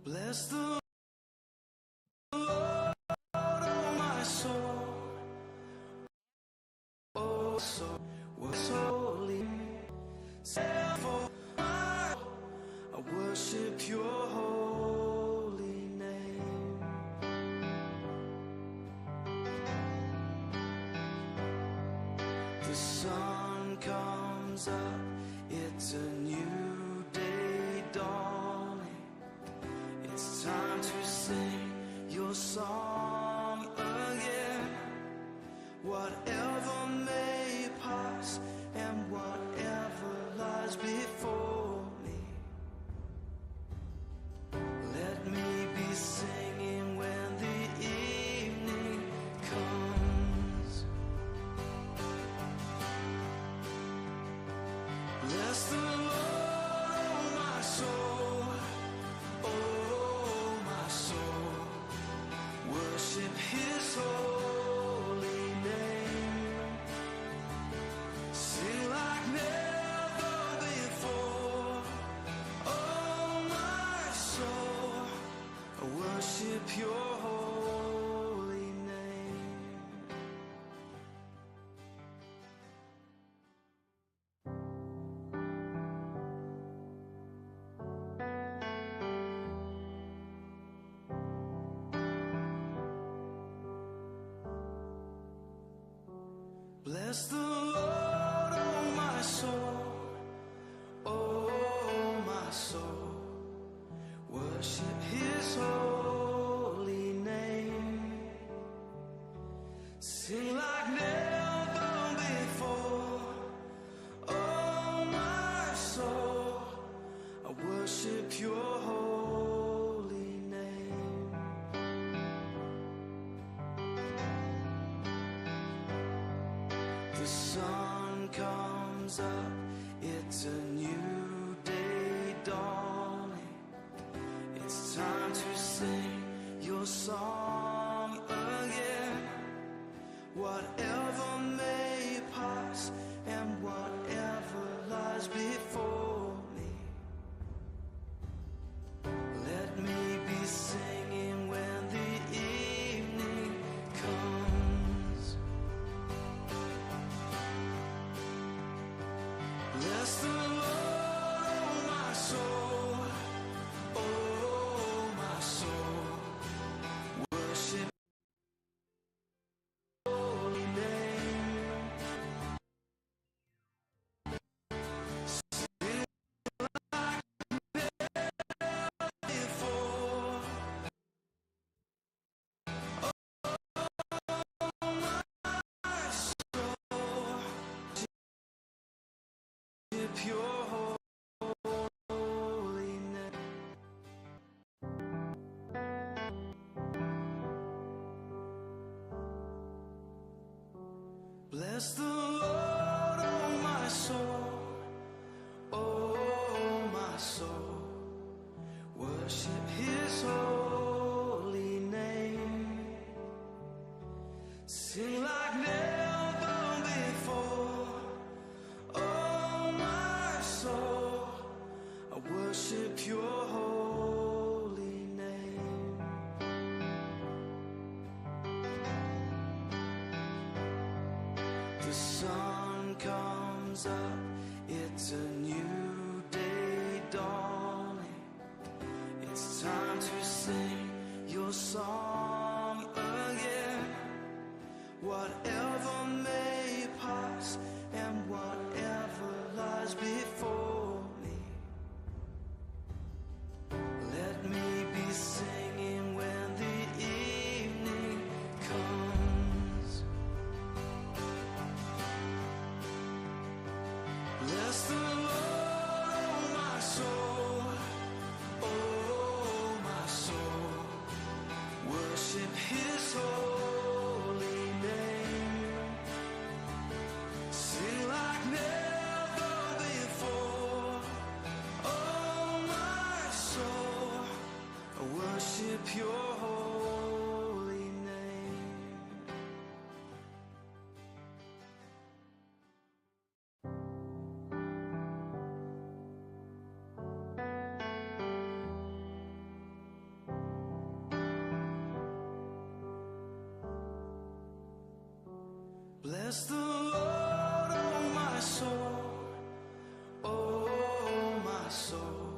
Bless the Lord, oh my soul, oh soul, was holy. Therefore, I worship your holy name. The sun comes up, it's a new day dawning. It's time to sing your song again. Whatever may pass and whatever lies before me, let me be singing when the evening comes. Bless the Lord, oh my soul, oh my soul, worship his holy name. Sing like never before, oh my soul, worship your holy name. Bless the Lord, oh my soul, oh my soul, worship his holy name. Sing like never before, oh my soul, I worship your holy name. The sun comes up, it's a new day dawning. It's time to sing your song again. Whatever may pass and whatever lies before me, let me be singing when the evening comes. Bless the Lord, oh my soul, oh my soul, worship his holy name. Sing like never before, oh my soul, worship your holy name. Bless the Lord, oh my soul, oh my soul, worship his holy name. Sing like never before, oh my soul, I worship your holy name. The sun comes up, it's a new day dawning. It's time to sing your song again. Whatever may pass and whatever lies before me, let me be singing when the evening comes. Bless the Lord, oh my soul, oh my soul, worship his holy name. Bless the Lord, oh my soul, oh my soul,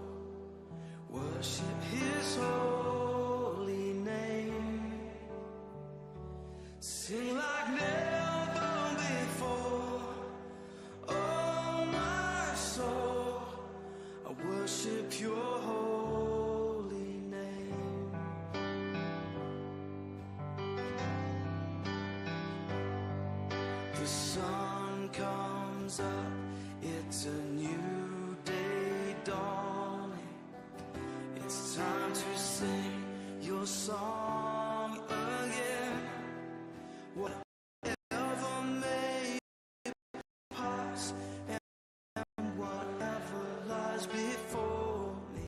worship His holy name. Sing like never before, oh my soul, I worship Your holy name. The sun comes up, it's a new day dawning. It's time to sing Your song again. Whatever may pass and whatever lies before me.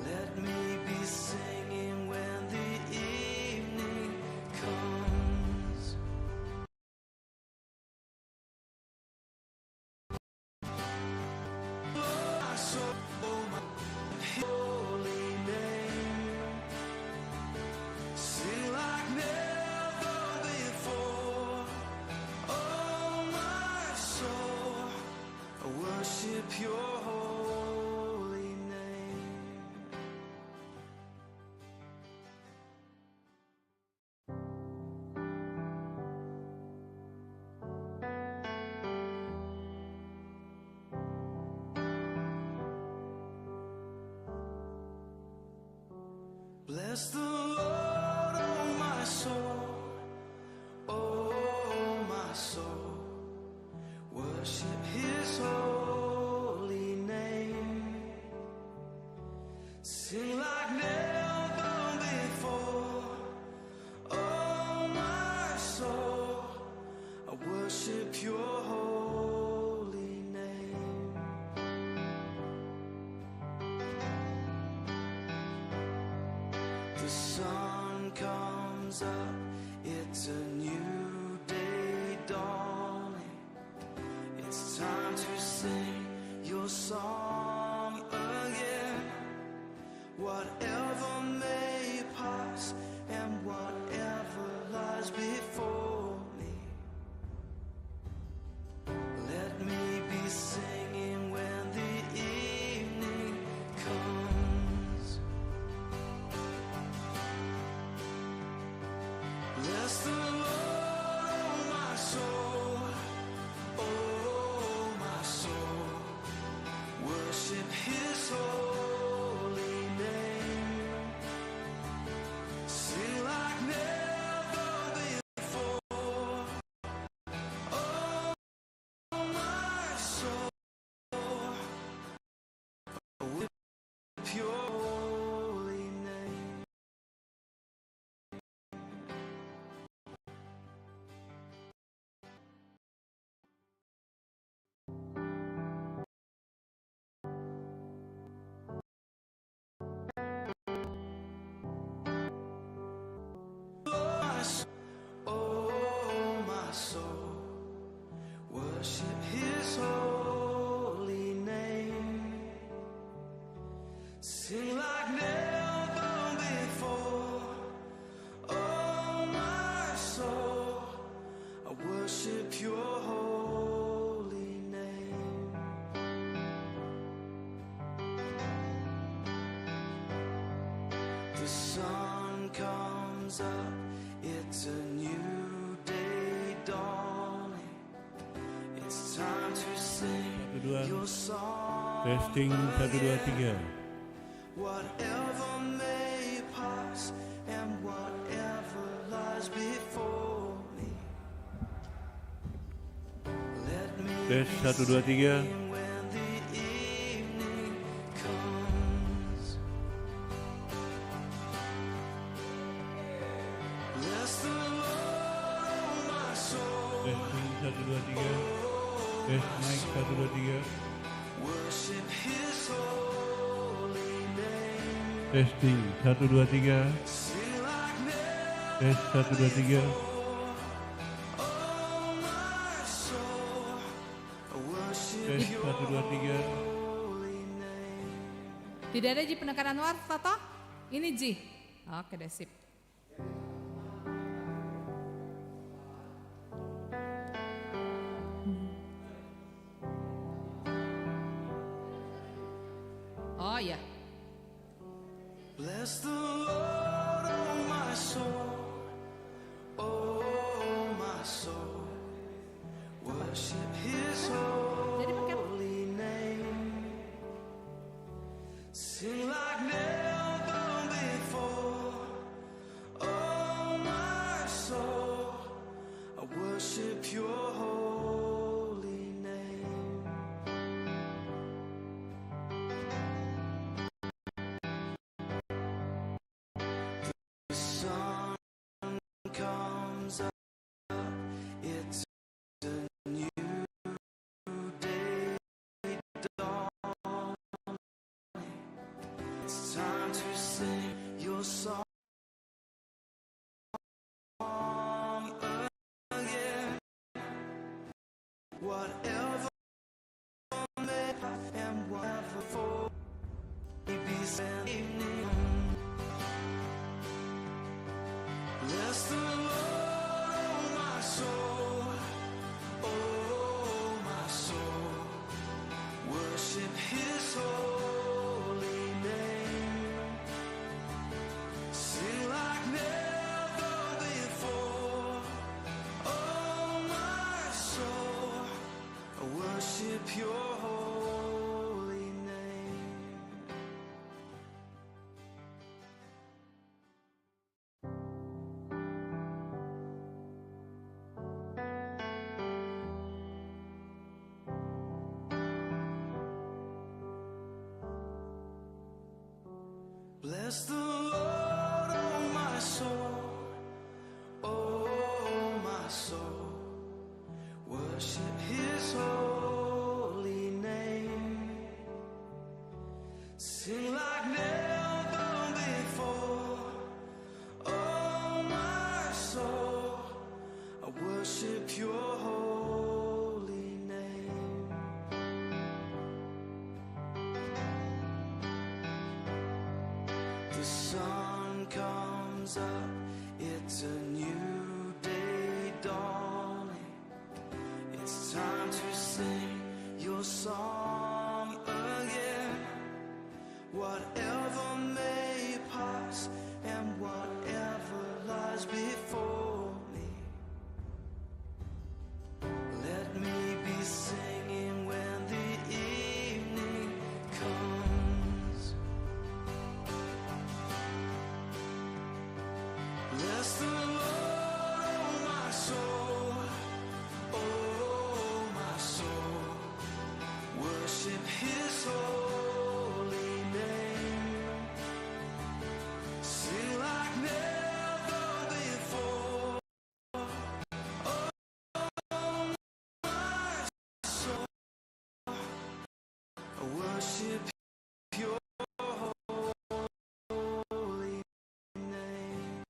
Let me be singing when the evening comes. My soul, my holy name, sing like never before. Oh my soul, I worship Your holy name. Bless the Lord, oh my soul, oh my soul, worship His holy name. Sing like never before, oh my soul, I worship Your holy name. The sun comes up, it's a new day dawning. It's time to sing Your song again. Whatever may pass and whatever lies before me. Let me be singing when the evening comes. Bless the Lord, oh my soul, oh my soul, worship His holy name. Sing like never before, oh my soul, worship Your holy name. Oh my soul, worship His holy name. Sing like never before, oh my soul, I worship Your holy name. The sun comes up, it's a new day dawning. It's time to sing Your song. Testing 1, 2, 3. Whatever may pass and whatever lies before me. Let me Tes be 1, 2, 3. singing when the evening comes. Bless the Lord, oh my soul, Testing 1, 2, 3. Tes mic 1, 2, 3. worship His holy name. Testing 1, 2, 3. Sing like never Tes 1, 2, 3. oh my soul, I worship Tes Your 1, 2, 3. holy name. Tidak ada Ji penekanan war, Toto? Ini Ji. Oke deh, sip. Bless the Lord, oh my soul, oh my soul. Worship His holy name. Sing like never before. Oh my soul, I worship Your holy name. The sun comes up, it's a new day dawning. It's time to sing Your song again. Whatever may happen and whatever for maybe evening. Bless the Lord, oh my soul, oh my soul. Worship His holy name. Sing like never before. Oh my soul, I worship Your holy name. Bless the Lord, oh my soul, oh my soul. Worship His holy name. Sing like never before. Oh my soul, I worship Your holy name. The sun comes up, it's a new day dawning. It's time to sing Your song again. Whatever may pass and whatever lies before me, let me be singing when the evening comes. Bless the Lord, oh my soul, oh my soul. Worship His holy name. Sing like never before. Oh my soul, I worship Your holy name.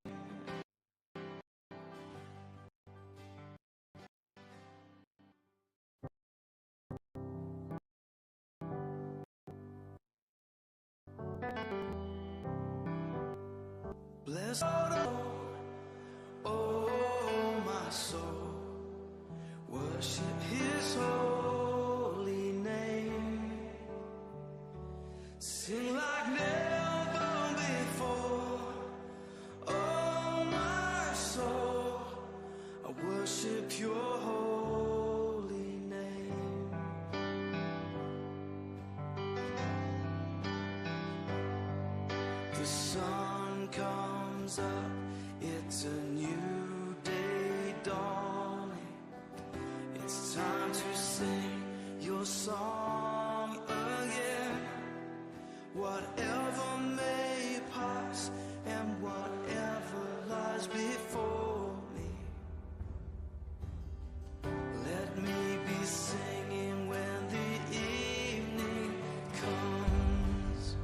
Bless the Lord, oh my soul. Worship His holy name. Sing like never before. Oh my soul, I worship Your holy name. The sun comes up, it's a new day dawning. It's time to sing Your song again. Whatever may pass and whatever lies before me, let me be singing when the evening comes.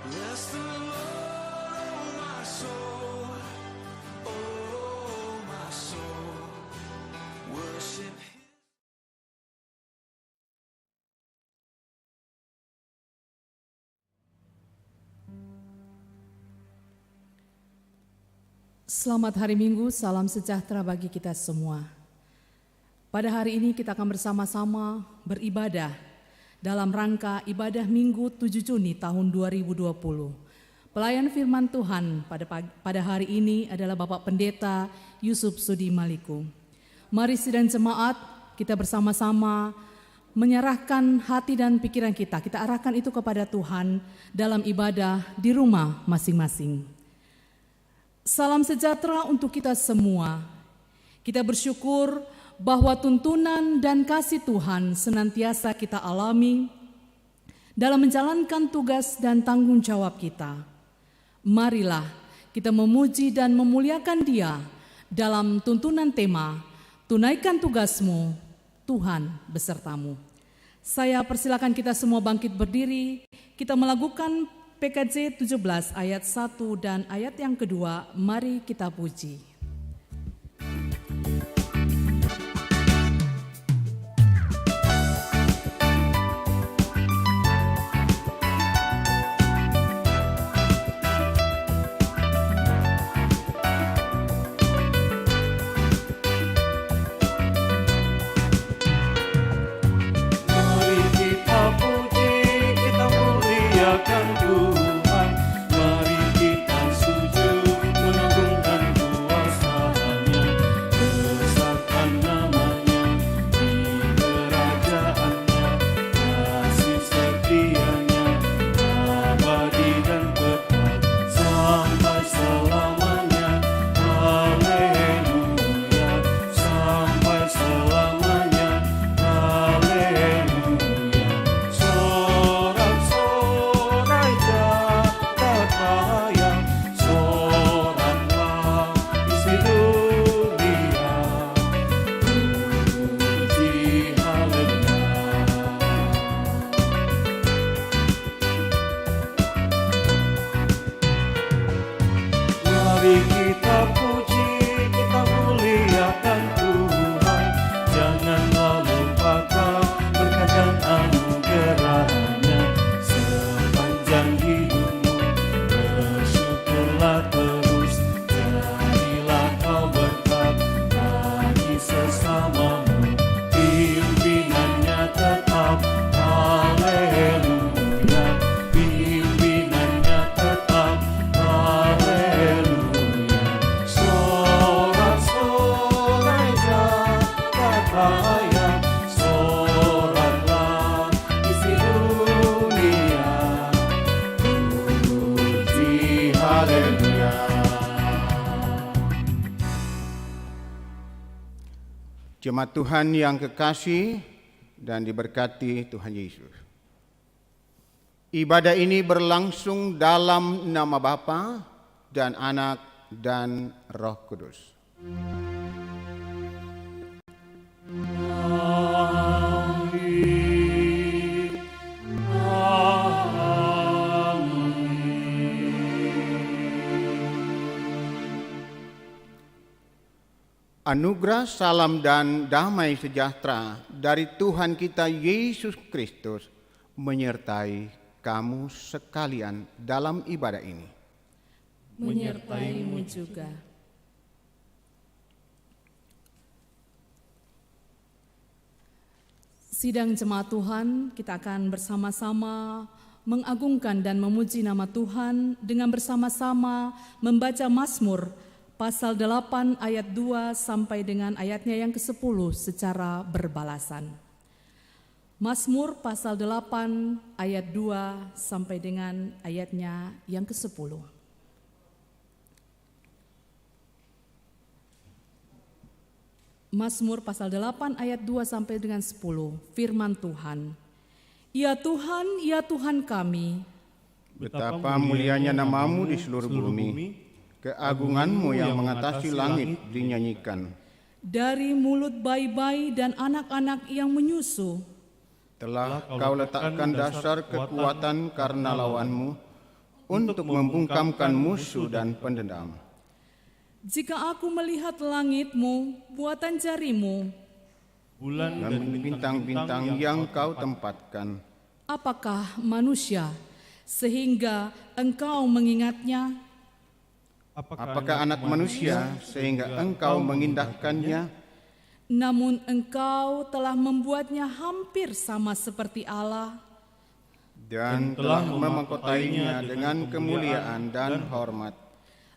Bless the Lord, oh my soul, oh my soul. Worship His. Selamat hari Minggu, salam sejahtera bagi kita semua. Pada hari ini kita akan bersama-sama beribadah dalam rangka ibadah Minggu 7 Juni tahun 2020. Pelayan firman Tuhan pada hari ini adalah Bapak Pendeta Yusuf Sudi Maliku. Mari sidang jemaat kita bersama-sama menyerahkan hati dan pikiran kita arahkan itu kepada Tuhan dalam ibadah di rumah masing-masing. Salam sejahtera untuk kita semua. Kita bersyukur bahwa tuntunan dan kasih Tuhan senantiasa kita alami dalam menjalankan tugas dan tanggung jawab kita. Marilah kita memuji dan memuliakan Dia dalam tuntunan tema, tunaikan tugasmu, Tuhan besertamu. Saya persilakan kita semua bangkit berdiri, kita melakukan PKJ 17 ayat 1 dan ayat yang kedua, mari kita puji. Jemaat Tuhan yang kekasih dan diberkati Tuhan Yesus. Ibadah ini berlangsung dalam nama Bapa dan Anak dan Roh Kudus. Anugerah, salam, dan damai sejahtera dari Tuhan kita Yesus Kristus menyertai kamu sekalian dalam ibadah ini. Menyertaimu juga. Sidang jemaat Tuhan, kita akan bersama-sama mengagungkan dan memuji nama Tuhan dengan bersama-sama membaca Mazmur Pasal 8 ayat 2 sampai dengan ayatnya yang ke-10 secara berbalasan. Mazmur pasal 8 ayat 2 sampai dengan ayatnya yang ke-10. Mazmur pasal 8 ayat 2 sampai dengan 10, firman Tuhan. Ya Tuhan kami, betapa mulianya namamu di seluruh bumi. Keagunganmu yang mengatasi langit dinyanyikan. Dari mulut bayi-bayi dan anak-anak yang menyusu, telah kau letakkan dasar kekuatan karena lawanmu, untuk membungkamkan musuh dan pendendam. Jika aku melihat langitmu, buatan jarimu, bulan dan bintang-bintang yang kau tempatkan, apakah manusia sehingga engkau mengingatnya? Apakah anak manusia sehingga engkau mengindahkannya? namun Engkau telah membuatnya hampir sama seperti Allah, dan telah memahkotainya dengan kemuliaan dan hormat.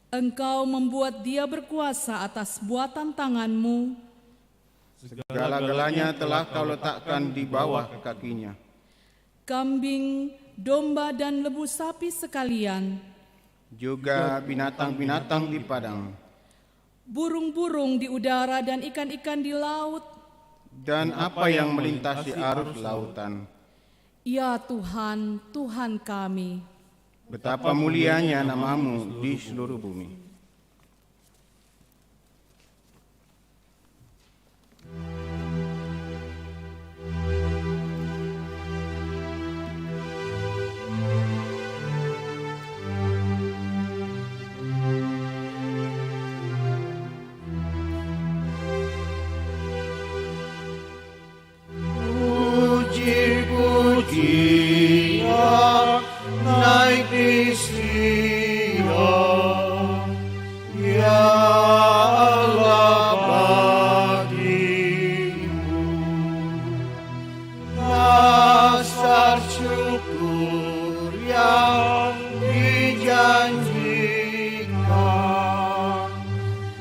Engkau membuat dia berkuasa atas buatan tangan-Mu. Segala-galanya telah Kau letakkan di bawah kakinya. Kambing, domba, dan lembu sapi sekalian, Juga binatang-binatang di padang, burung-burung di udara, dan ikan-ikan di laut. dan apa yang melintasi arus lautan. Ya Tuhan, Tuhan kami, Betapa mulianya nama-Mu di seluruh bumi. Puji-pujian naik di Sion, ya Allah bagimu. Dasar syukur yang dijanjikan,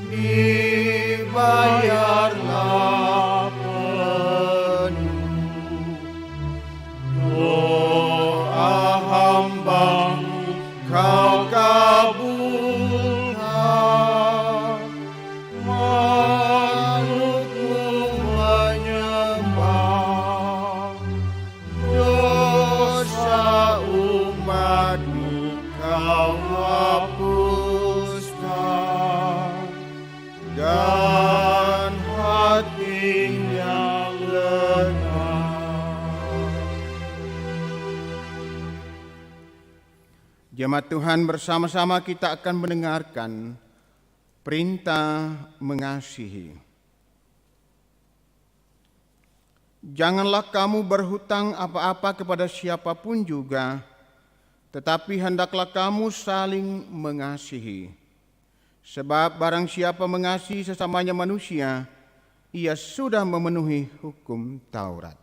dibayarlah penuh. Doa hamba-Mu Kau kabulkan, makhluk-Mu menyembah. Dosa umat-Mu Kau hapuskan, dan hatinya lega. Jemaat Tuhan, bersama-sama kita akan mendengarkan perintah mengasihi. Janganlah kamu berhutang apa-apa kepada siapapun juga, tetapi hendaklah kamu saling mengasihi. Sebab barang siapa mengasihi sesamanya manusia, ia sudah memenuhi hukum Taurat.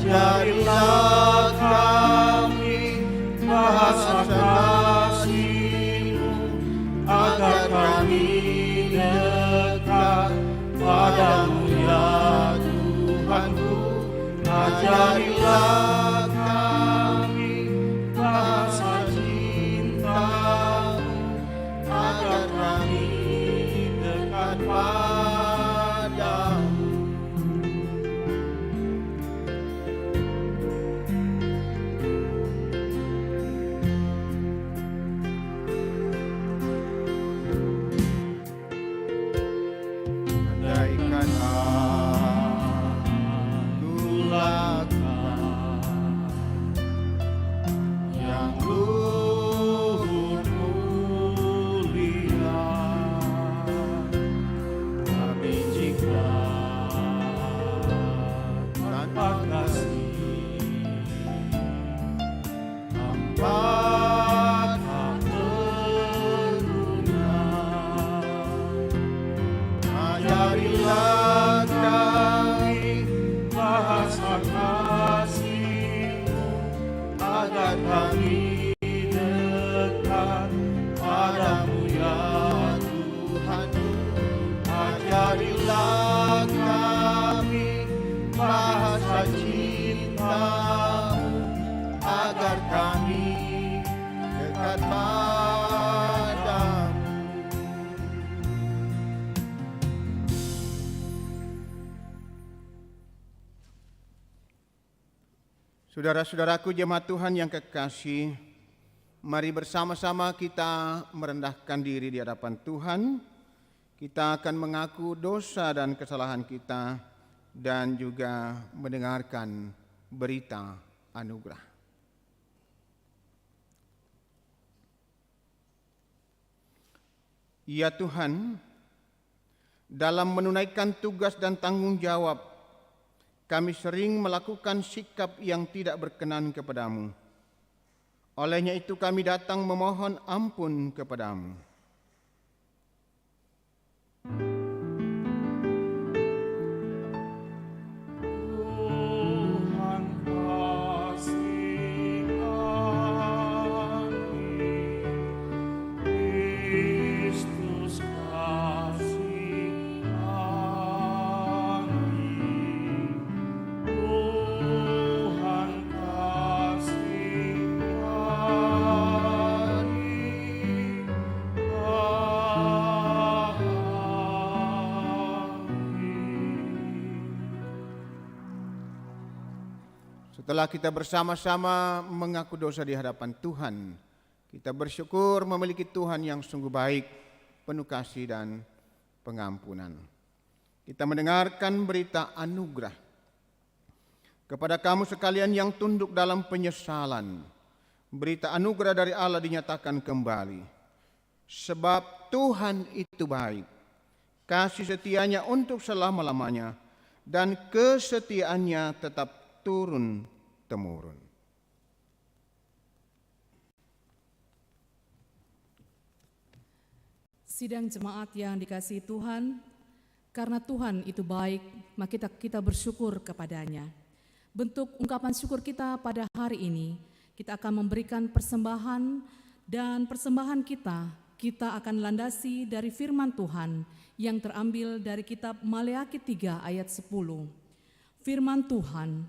Ajarilah kami bahasa kasih-Mu, agar kami dekat padamu ya Tuhanku. Ajarilah kami bahasa cinta-Mu, agar kami dekat padamu. Andaikan aku lakukan yang luhur mulia, tapi jika tanpa kasih hamba tak terguna. Ajarilah kami bahasa kasih-Mu, agar kami dekat padamu ya Tuhan. Ajarilah kami bahasa cinta-Mu, agar kami dekat Saudara-saudaraku jemaat Tuhan yang kekasih, mari bersama-sama kita merendahkan diri di hadapan Tuhan. Kita akan mengaku dosa dan kesalahan kita dan juga mendengarkan berita anugerah. Ya Tuhan, dalam menunaikan tugas dan tanggung jawab, kami sering melakukan sikap yang tidak berkenan kepadamu. Olehnya itu kami datang memohon ampun kepadamu. Setelah kita bersama-sama mengaku dosa di hadapan Tuhan, kita bersyukur memiliki Tuhan yang sungguh baik, penuh kasih dan pengampunan. Kita mendengarkan berita anugerah kepada kamu sekalian yang tunduk dalam penyesalan. Berita anugerah dari Allah dinyatakan kembali. Sebab Tuhan itu baik, kasih setianya untuk selama-lamanya, dan kesetiaannya tetap turun-temurun. Sidang jemaat yang dikasihi Tuhan, karena Tuhan itu baik, maka kita bersyukur kepadanya. Bentuk ungkapan syukur kita pada hari ini, kita akan memberikan persembahan, dan persembahan kita akan landasi dari firman Tuhan yang terambil dari kitab Maleakhi 3 ayat 10. Firman Tuhan,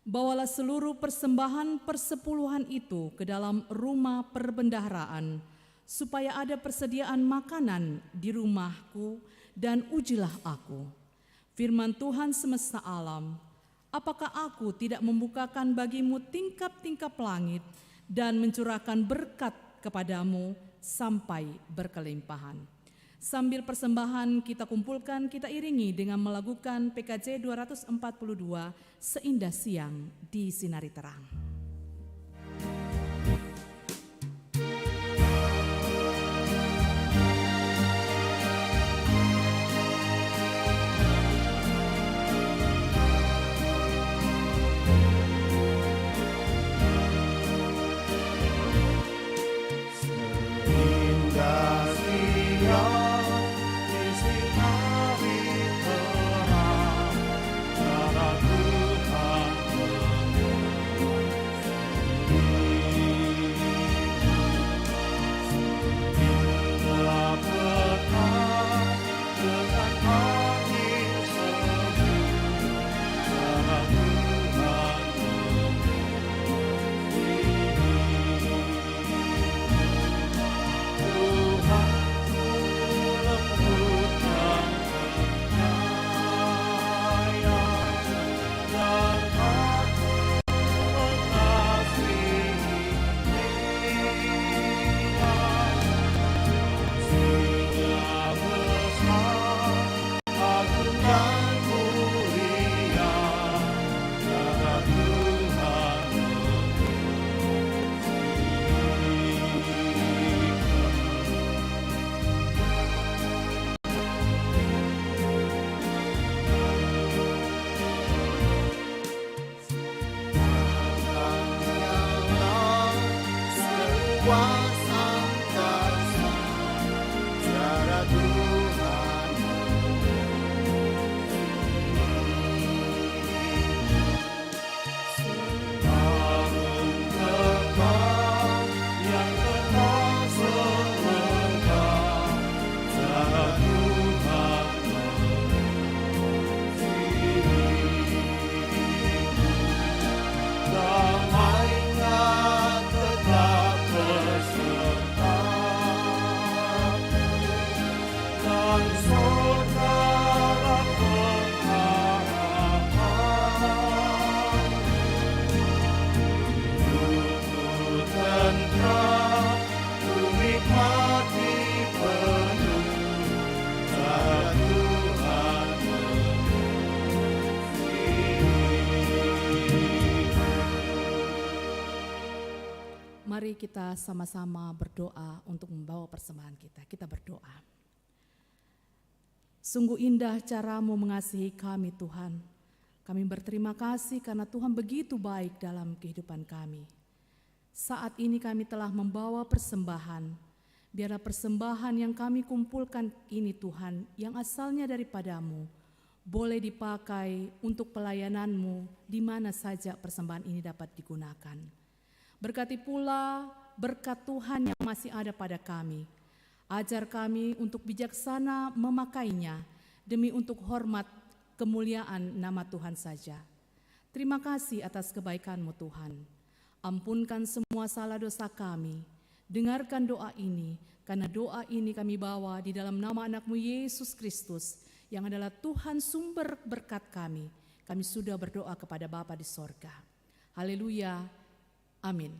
bawalah seluruh persembahan persepuluhan itu ke dalam rumah perbendaharaan, supaya ada persediaan makanan di rumahku, dan ujilah aku. Firman Tuhan semesta alam, apakah aku tidak membukakan bagimu tingkap-tingkap langit dan mencurahkan berkat kepadamu sampai berkelimpahan. Sambil persembahan kita kumpulkan, kita iringi dengan melakukan PKJ 242, Seindah Siang di Sinari Terang. Mari kita sama-sama berdoa untuk membawa persembahan kita. Kita berdoa. Sungguh indah cara-Mu mengasihi kami, Tuhan. Kami berterima kasih karena Tuhan begitu baik dalam kehidupan kami. Saat ini kami telah membawa persembahan. Biarlah persembahan yang kami kumpulkan ini, Tuhan, yang asalnya daripada-Mu, boleh dipakai untuk pelayanan-Mu di mana saja persembahan ini dapat digunakan. Berkati pula berkat Tuhan yang masih ada pada kami. Ajar kami untuk bijaksana memakainya demi untuk hormat kemuliaan nama Tuhan saja. Terima kasih atas kebaikan-Mu, Tuhan. Ampunkan semua salah dosa kami. Dengarkan doa ini, karena doa ini kami bawa di dalam nama anak-Mu Yesus Kristus, yang adalah Tuhan sumber berkat kami. Kami sudah berdoa kepada Bapa di sorga. Haleluya. Amin.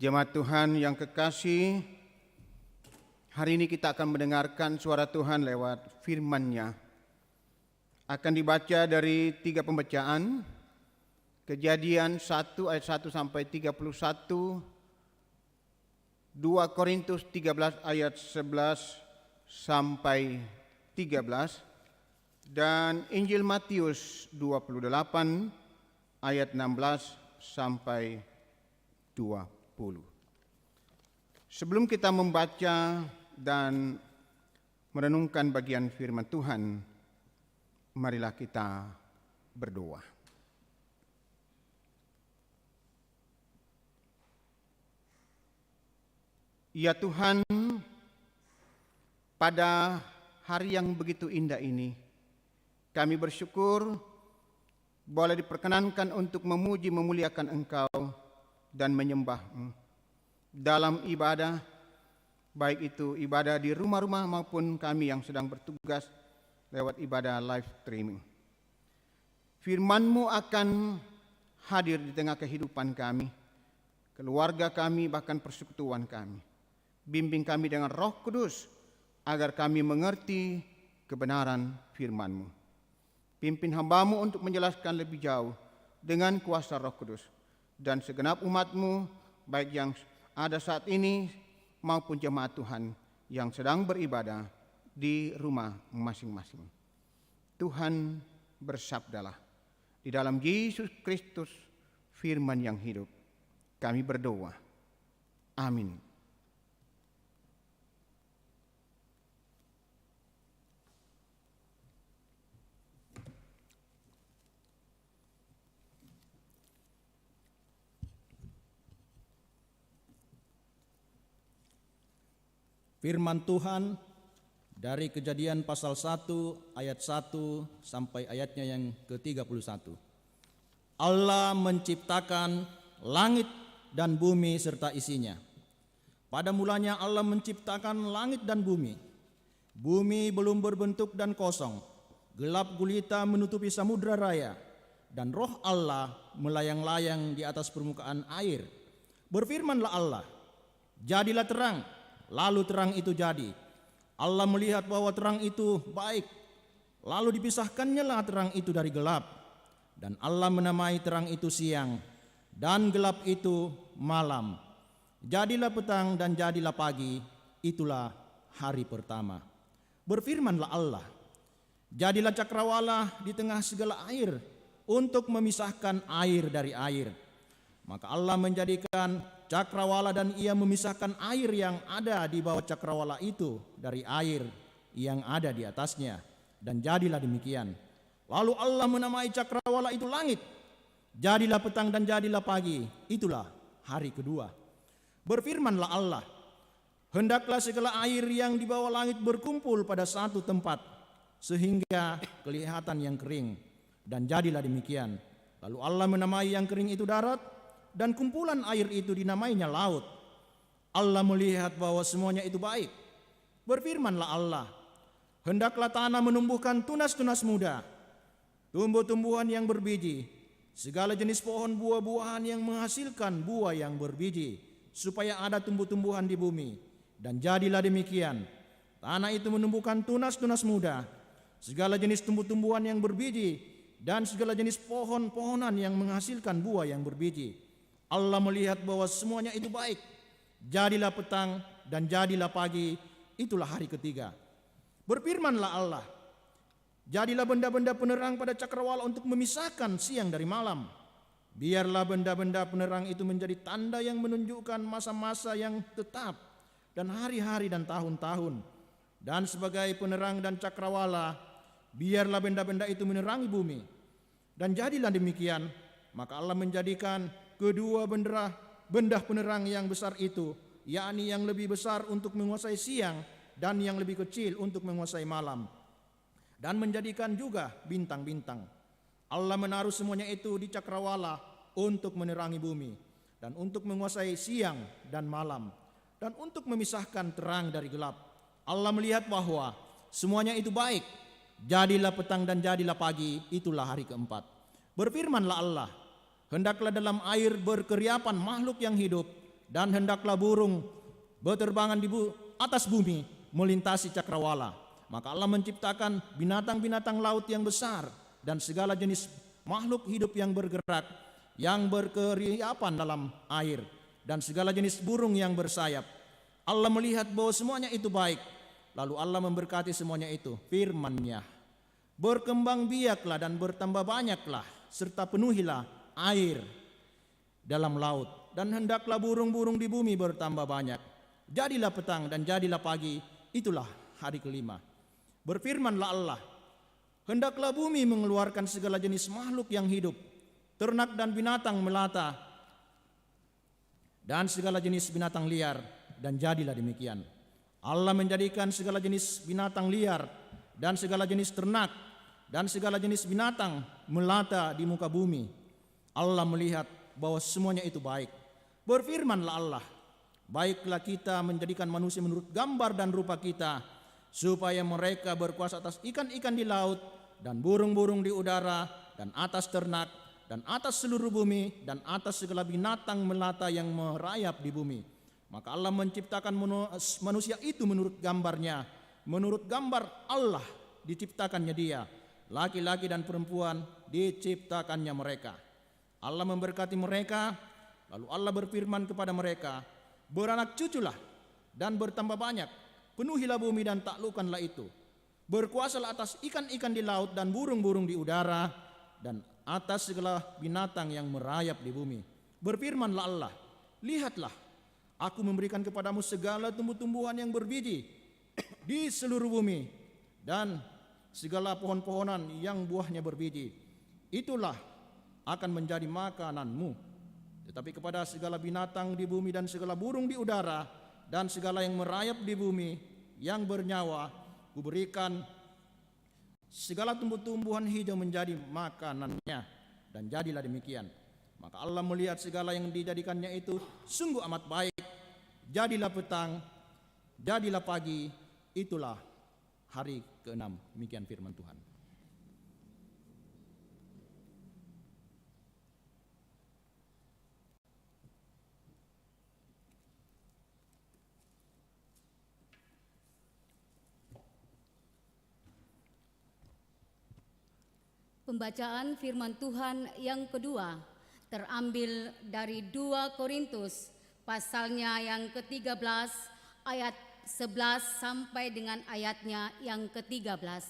Jemaat Tuhan yang kekasih, hari ini kita akan mendengarkan suara Tuhan lewat firman-Nya. Akan dibaca dari 3 pembacaan, Kejadian 1 ayat 1 sampai 31, 2 Korintus 13 ayat 11 sampai 13, dan Injil Matius 28 ayat 16 sampai 20. Sebelum kita membaca dan merenungkan bagian firman Tuhan, marilah kita berdoa. Ya Tuhan, pada hari yang begitu indah ini, kami bersyukur boleh diperkenankan untuk memuji memuliakan Engkau dan menyembah-Mu dalam ibadah, baik itu ibadah di rumah-rumah maupun kami yang sedang bertugas lewat ibadah live streaming. Firman-Mu akan hadir di tengah kehidupan kami, keluarga kami, bahkan persekutuan kami. Bimbing kami dengan Roh Kudus agar kami mengerti kebenaran firman-Mu. Pimpin hamba-Mu untuk menjelaskan lebih jauh dengan kuasa Roh Kudus, dan segenap umat-Mu, baik yang ada saat ini maupun jemaat Tuhan yang sedang beribadah di rumah masing-masing. Tuhan, bersabdalah. Di dalam Yesus Kristus, firman yang hidup, kami berdoa. Amin. Firman Tuhan dari Kejadian pasal 1 ayat 1 sampai ayatnya yang ke-31. Allah menciptakan langit dan bumi serta isinya. Pada mulanya Allah menciptakan langit dan bumi. Bumi belum berbentuk dan kosong. Gelap gulita menutupi samudra raya, dan roh Allah melayang-layang di atas permukaan air. Berfirmanlah Allah, jadilah terang. Lalu terang itu jadi. Allah melihat bahwa terang itu baik. Lalu dipisahkannya lah terang itu dari gelap. Dan Allah menamai terang itu siang, dan gelap itu malam. Jadilah petang dan jadilah pagi, itulah hari pertama. Berfirmanlah Allah, jadilah cakrawala di tengah segala air, untuk memisahkan air dari air. Maka Allah menjadikan cakrawala, dan ia memisahkan air yang ada di bawah cakrawala itu dari air yang ada di atasnya. Dan jadilah demikian. Lalu Allah menamai cakrawala itu langit, Jadilah petang dan jadilah pagi, itulah hari kedua. Berfirmanlah Allah, hendaklah segala air yang di bawah langit berkumpul pada satu tempat, sehingga kelihatan yang kering. Dan jadilah demikian. Lalu Allah menamai yang kering itu darat, dan kumpulan air itu dinamainya laut. Allah melihat bahwa semuanya itu baik. Berfirmanlah Allah, hendaklah tanah menumbuhkan tunas-tunas muda, tumbuh-tumbuhan yang berbiji, segala jenis pohon buah-buahan yang menghasilkan buah yang berbiji, supaya ada tumbuh-tumbuhan di bumi. Dan jadilah demikian. Tanah itu menumbuhkan tunas-tunas muda, segala jenis tumbuh-tumbuhan yang berbiji, dan segala jenis pohon-pohonan yang menghasilkan buah yang berbiji. Allah melihat bahwa semuanya itu baik. Jadilah petang dan jadilah pagi, itulah hari ketiga. Berfirmanlah Allah, jadilah benda-benda penerang pada cakrawala untuk memisahkan siang dari malam. Biarlah benda-benda penerang itu menjadi tanda yang menunjukkan masa-masa yang tetap dan hari-hari dan tahun-tahun. Dan sebagai penerang dan cakrawala, biarlah benda-benda itu menerangi bumi. Dan jadilah demikian, maka Allah menjadikan kedua benda penerang yang besar itu, yakni yang lebih besar untuk menguasai siang dan yang lebih kecil untuk menguasai malam, dan menjadikan juga bintang-bintang. Allah menaruh semuanya itu di cakrawala untuk menerangi bumi, dan untuk menguasai siang dan malam, dan untuk memisahkan terang dari gelap. Allah melihat bahwa semuanya itu baik. Jadilah petang dan jadilah pagi, itulah hari keempat. Berfirmanlah Allah, hendaklah dalam air berkeriapan makhluk yang hidup, dan hendaklah burung berterbangan di atas bumi melintasi cakrawala. Maka Allah menciptakan binatang-binatang laut yang besar dan segala jenis makhluk hidup yang bergerak, yang berkeriapan dalam air, dan segala jenis burung yang bersayap. Allah melihat bahwa semuanya itu baik. Lalu Allah memberkati semuanya itu. Firman-Nya, berkembang biaklah dan bertambah banyaklah, serta penuhilah air dalam laut, dan hendaklah burung-burung di bumi bertambah banyak. Jadilah petang dan jadilah pagi, itulah hari kelima. Berfirmanlah Allah, hendaklah bumi mengeluarkan segala jenis makhluk yang hidup, ternak dan binatang melata, dan segala jenis binatang liar, dan jadilah demikian. Allah menjadikan segala jenis binatang liar dan segala jenis ternak dan segala jenis binatang melata di muka bumi. Allah melihat bahwa semuanya itu baik. Berfirmanlah Allah, baiklah kita menjadikan manusia menurut gambar dan rupa kita, supaya mereka berkuasa atas ikan-ikan di laut dan burung-burung di udara dan atas ternak dan atas seluruh bumi dan atas segala binatang melata yang merayap di bumi. Maka Allah menciptakan manusia itu menurut gambarnya, menurut gambar Allah diciptakannya dia, laki-laki dan perempuan diciptakannya mereka. Allah memberkati mereka, lalu Allah berfirman kepada mereka, beranak cuculah dan bertambah banyak, penuhilah bumi dan taklukkanlah itu, berkuasalah atas ikan-ikan di laut dan burung-burung di udara dan atas segala binatang yang merayap di bumi. Berfirmanlah Allah, lihatlah, aku memberikan kepadamu segala tumbuh-tumbuhan yang berbiji di seluruh bumi dan segala pohon-pohonan yang buahnya berbiji. Itulah akan menjadi makananmu. Tetapi kepada segala binatang di bumi dan segala burung di udara dan segala yang merayap di bumi yang bernyawa, kuberikan segala tumbuh-tumbuhan hijau menjadi makanannya. Dan jadilah demikian. Maka Allah melihat segala yang dijadikannya itu sungguh amat baik. Jadilah petang, jadilah pagi, itulah hari ke-6. Demikian firman Tuhan. Pembacaan firman Tuhan yang kedua terambil dari 2 Korintus pasalnya yang ke-13 ayat 11 sampai dengan ayatnya yang ke-13.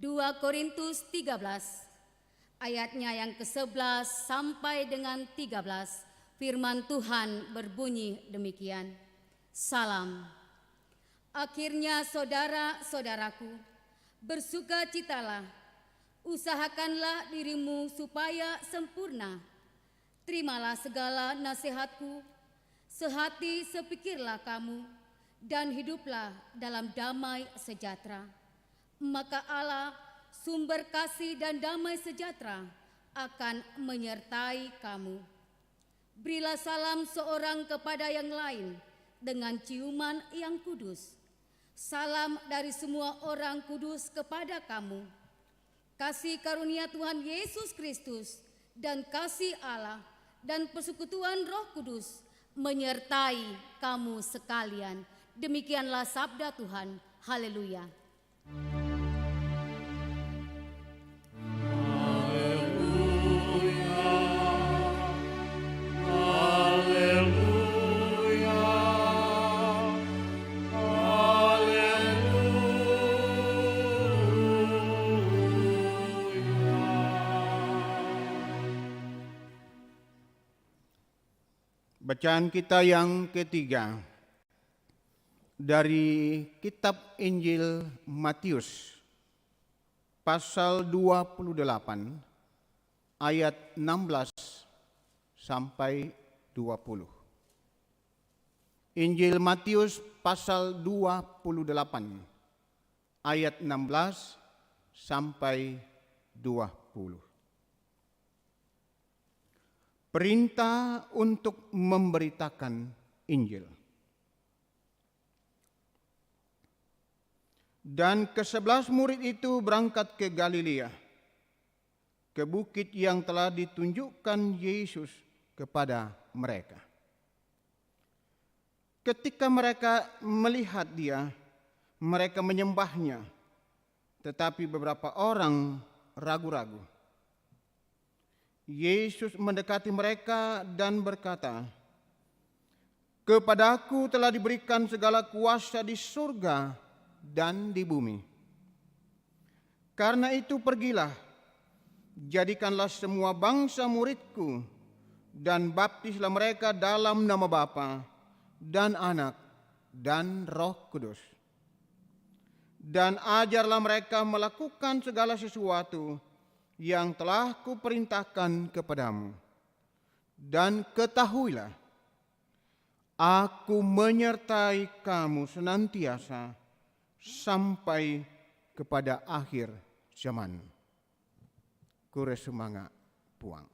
2 Korintus 13 ayatnya yang ke-11 sampai dengan 13. Firman Tuhan berbunyi demikian. Salam. Akhirnya saudara-saudaraku, bersukacitalah. Usahakanlah dirimu supaya sempurna. Terimalah segala nasihatku, sehati sepikirlah kamu, dan hiduplah dalam damai sejahtera. Maka Allah, sumber kasih dan damai sejahtera, akan menyertai kamu. Berilah salam seorang kepada yang lain dengan ciuman yang kudus. Salam dari semua orang kudus kepada kamu. Kasih karunia Tuhan Yesus Kristus dan kasih Allah dan persekutuan Roh Kudus menyertai kamu sekalian. Demikianlah sabda Tuhan. Haleluya. Bacaan kita yang ketiga dari kitab Injil Matius pasal 28 ayat 16 sampai 20. Injil Matius pasal 28 ayat 16 sampai 20. Perintah untuk memberitakan Injil. Dan ke-11 murid itu berangkat ke Galilea, ke bukit yang telah ditunjukkan Yesus kepada mereka. Ketika mereka melihat dia, mereka menyembahnya, tetapi beberapa orang ragu-ragu. Yesus mendekati mereka dan berkata, "Kepadaku telah diberikan segala kuasa di surga dan di bumi. Karena itu pergilah, jadikanlah semua bangsa muridku, dan baptislah mereka dalam nama Bapa dan Anak dan Roh Kudus. Dan ajarlah mereka melakukan segala sesuatu yang telah kuperintahkan kepadamu. Dan ketahuilah, aku menyertai kamu senantiasa sampai kepada akhir zaman." Kure sumanga puang.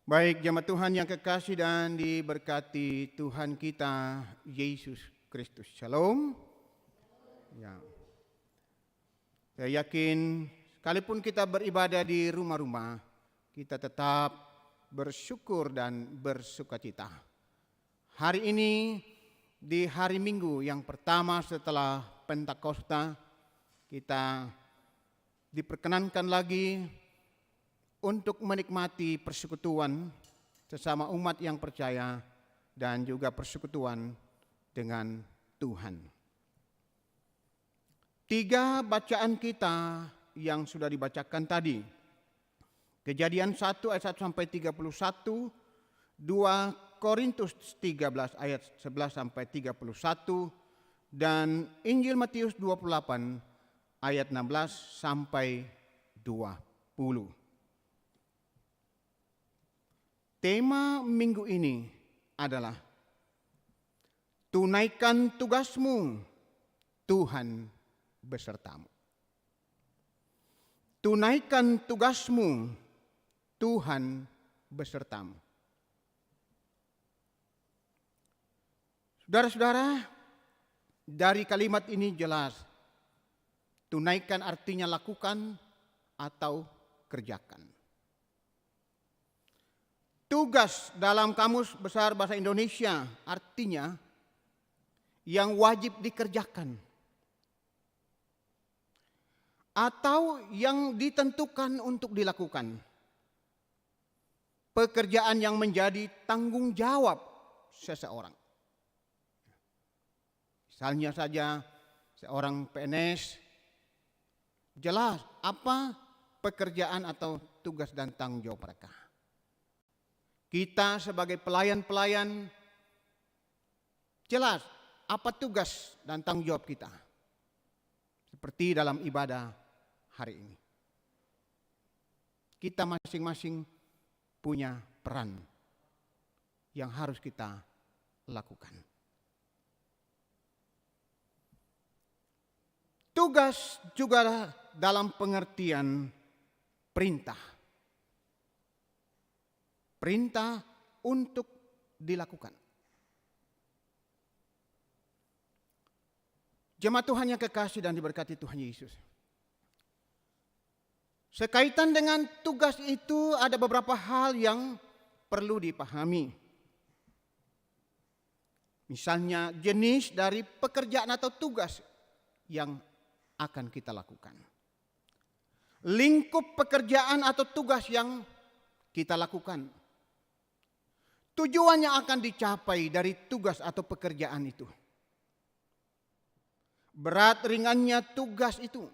Baik, jemaat Tuhan yang kekasih dan diberkati Tuhan kita Yesus Kristus. Shalom. Ya. Saya yakin sekalipun kita beribadah di rumah-rumah, kita tetap bersyukur dan bersukacita. Hari ini di hari Minggu yang pertama setelah Pentakosta, kita diperkenankan lagi untuk menikmati persekutuan sesama umat yang percaya dan juga persekutuan dengan Tuhan. 3 bacaan kita yang sudah dibacakan tadi. Kejadian 1 ayat 1 sampai 31, 2 Korintus 13 ayat 11 sampai 31, dan Injil Matius 28 ayat 16 sampai 20. Tema minggu ini adalah tunaikan tugasmu, Tuhan besertamu. Tunaikan tugasmu, Tuhan besertamu. Saudara-saudara, dari kalimat ini jelas, tunaikan artinya lakukan atau kerjakan. Tugas dalam Kamus Besar Bahasa Indonesia artinya yang wajib dikerjakan atau yang ditentukan untuk dilakukan. Pekerjaan yang menjadi tanggung jawab seseorang. Misalnya saja seorang PNS, jelas apa pekerjaan atau tugas dan tanggung jawab mereka. Kita sebagai pelayan-pelayan, jelas apa tugas dan tanggung jawab kita. Seperti dalam ibadah hari ini. Kita masing-masing punya peran yang harus kita lakukan. Tugas juga dalam pengertian perintah. Perintah untuk dilakukan. Jemaat Tuhan yang kekasih dan diberkati Tuhan Yesus. Sekaitan dengan tugas itu ada beberapa hal yang perlu dipahami. Misalnya jenis dari pekerjaan atau tugas yang akan kita lakukan. Lingkup pekerjaan atau tugas yang kita lakukan. Tujuan yang akan dicapai dari tugas atau pekerjaan itu. Berat ringannya tugas itu.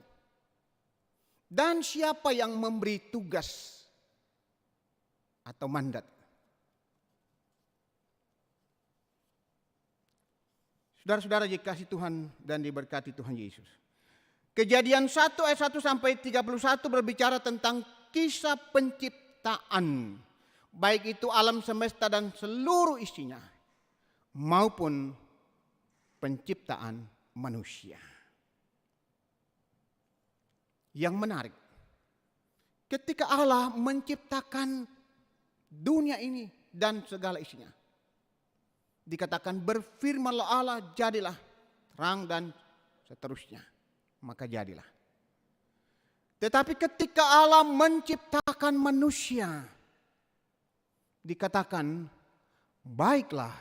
Dan siapa yang memberi tugas atau mandat. Saudara-saudara dikasihi Tuhan dan diberkati Tuhan Yesus. Kejadian 1 ayat 1 sampai 31 berbicara tentang kisah penciptaan. Baik itu alam semesta dan seluruh isinya. Maupun penciptaan manusia. Yang menarik, ketika Allah menciptakan dunia ini dan segala isinya, dikatakan berfirmanlah Allah, jadilah terang dan seterusnya, maka jadilah. Tetapi ketika Allah menciptakan manusia, dikatakan baiklah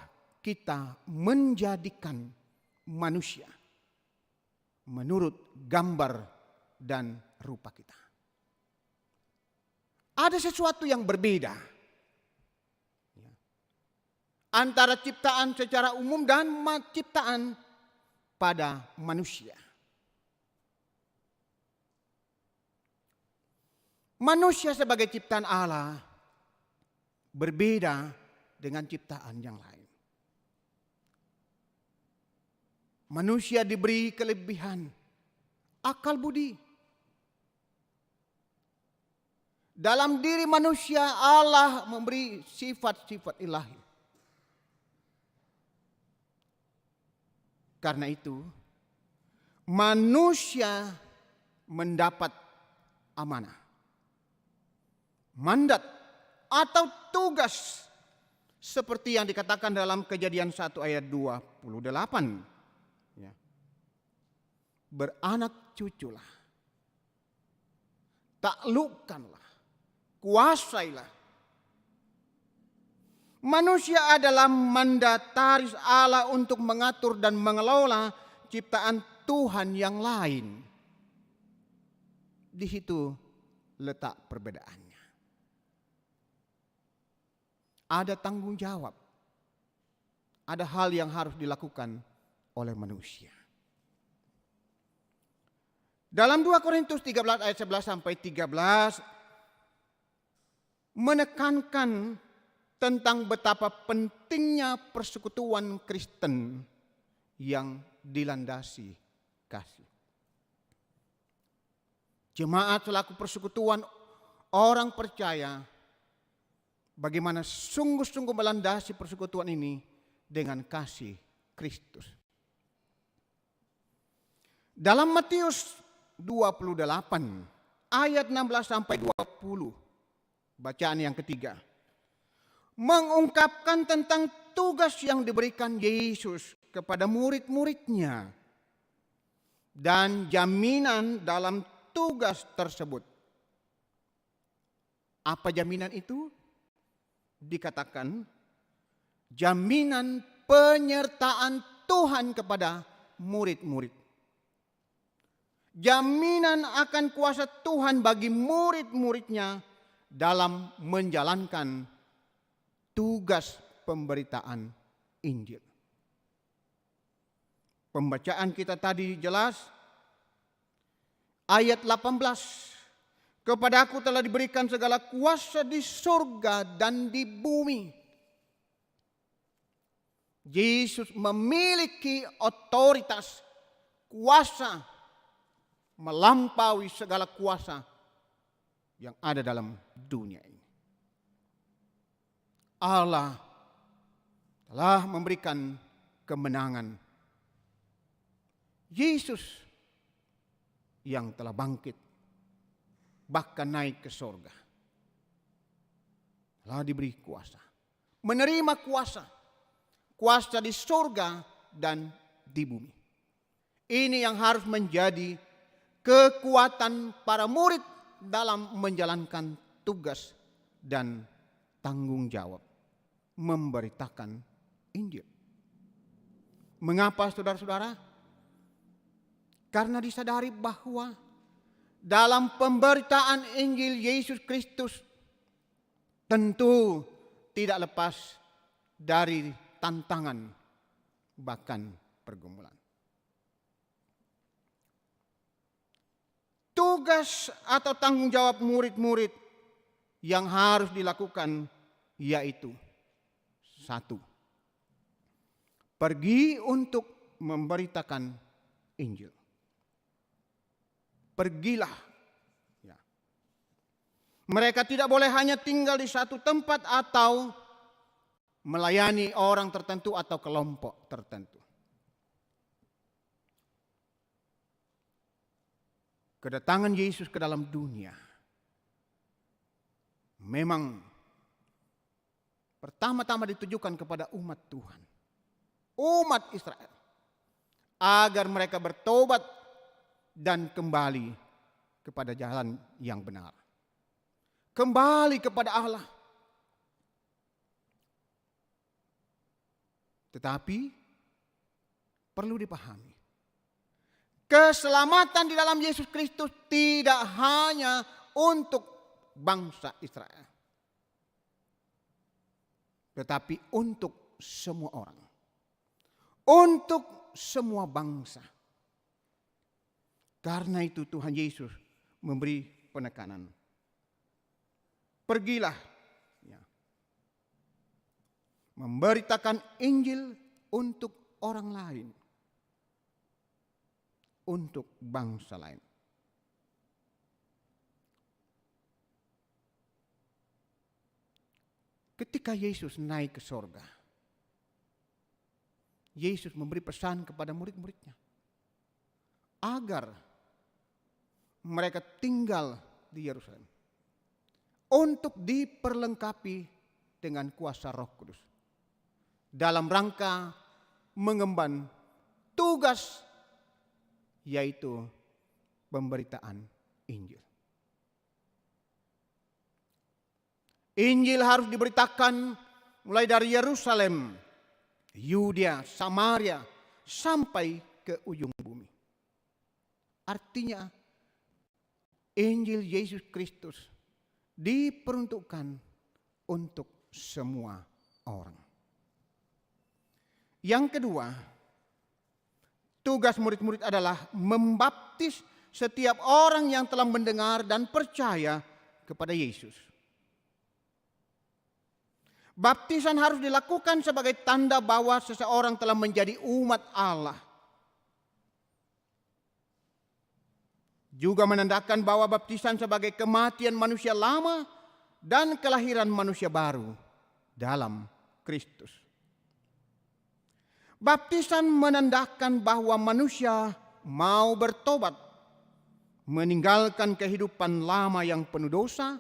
kita menjadikan manusia menurut gambar dan rupa kita. Ada sesuatu yang berbeda antara ciptaan secara umum dan ciptaan pada manusia. Manusia sebagai ciptaan Allah berbeda dengan ciptaan yang lain. Manusia diberi kelebihan akal budi. Dalam diri manusia Allah memberi sifat-sifat ilahi. Karena itu manusia mendapat amanah, mandat atau tugas seperti yang dikatakan dalam Kejadian 1 ayat 28. Ya. Beranak cuculah, taklukkanlah, kuasailah. Manusia adalah mandataris Allah untuk mengatur dan mengelola ciptaan Tuhan yang lain. Di situ letak perbedaannya. Ada tanggung jawab. Ada hal yang harus dilakukan oleh manusia. Dalam 2 Korintus 13 ayat 11 sampai 13 menekankan tentang betapa pentingnya persekutuan Kristen yang dilandasi kasih. Jemaat selaku persekutuan orang percaya bagaimana sungguh-sungguh melandasi persekutuan ini dengan kasih Kristus. Dalam Matius 28 ayat 16 sampai 20, bacaan yang ketiga, mengungkapkan tentang tugas yang diberikan Yesus kepada murid-muridnya dan jaminan dalam tugas tersebut. Apa jaminan itu? Dikatakan jaminan penyertaan Tuhan kepada murid-murid. Jaminan akan kuasa Tuhan bagi murid-muridnya dalam menjalankan tugas pemberitaan Injil. Pembacaan kita tadi jelas, ayat 18. Kepadaku telah diberikan segala kuasa di surga dan di bumi. Yesus memiliki otoritas, kuasa, melampaui segala kuasa yang ada dalam dunia ini. Allah telah memberikan kemenangan. Yesus yang telah bangkit, bahkan naik ke surga, telah diberi kuasa, menerima kuasa, kuasa di surga dan di bumi. Ini yang harus menjadi kekuatan para murid dalam menjalankan tugas dan tanggung jawab memberitakan Injil. Mengapa saudara-saudara? Karena disadari bahwa dalam pemberitaan Injil Yesus Kristus tentu tidak lepas dari tantangan bahkan pergumulan. Tugas atau tanggung jawab murid-murid yang harus dilakukan yaitu 1. Pergi untuk memberitakan Injil. Pergilah. Ya. Mereka tidak boleh hanya tinggal di satu tempat atau melayani orang tertentu atau kelompok tertentu. Kedatangan Yesus ke dalam dunia memang pertama-tama ditujukan kepada umat Tuhan, umat Israel, agar mereka bertobat dan kembali kepada jalan yang benar, kembali kepada Allah. Tetapi perlu dipahami, keselamatan di dalam Yesus Kristus tidak hanya untuk bangsa Israel, tetapi untuk semua orang, untuk semua bangsa. Karena itu Tuhan Yesus memberi penekanan. Pergilah, ya, memberitakan Injil untuk orang lain, untuk bangsa lain. Ketika Yesus naik ke sorga, Yesus memberi pesan kepada murid-muridnya agar mereka tinggal di Yerusalem untuk diperlengkapi dengan kuasa Roh Kudus dalam rangka mengemban tugas, yaitu pemberitaan Injil. Injil harus diberitakan mulai dari Yerusalem, Yudea, Samaria, sampai ke ujung bumi. Artinya, Injil Yesus Kristus diperuntukkan untuk semua orang. Yang kedua, tugas murid-murid adalah membaptis setiap orang yang telah mendengar dan percaya kepada Yesus. Baptisan harus dilakukan sebagai tanda bahwa seseorang telah menjadi umat Allah. Juga menandakan bahwa baptisan sebagai kematian manusia lama dan kelahiran manusia baru dalam Kristus. Baptisan menandakan bahwa manusia mau bertobat, meninggalkan kehidupan lama yang penuh dosa,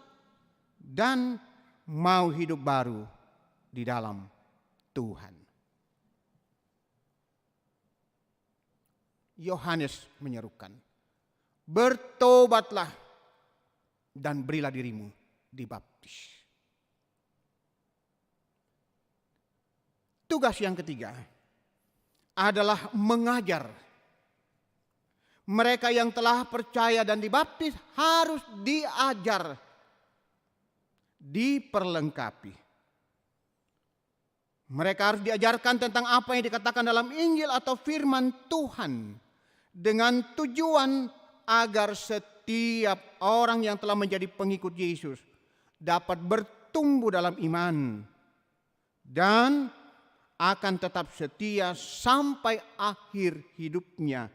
dan mau hidup baru di dalam Tuhan. Yohanes menyerukan, bertobatlah dan berilah dirimu dibaptis. Tugas yang ketiga, adalah mengajar. Mereka yang telah percaya dan dibaptis harus diajar, diperlengkapi. Mereka harus diajarkan tentang apa yang dikatakan dalam Injil atau firman Tuhan, dengan tujuan agar setiap orang yang telah menjadi pengikut Yesus dapat bertumbuh dalam iman dan akan tetap setia sampai akhir hidupnya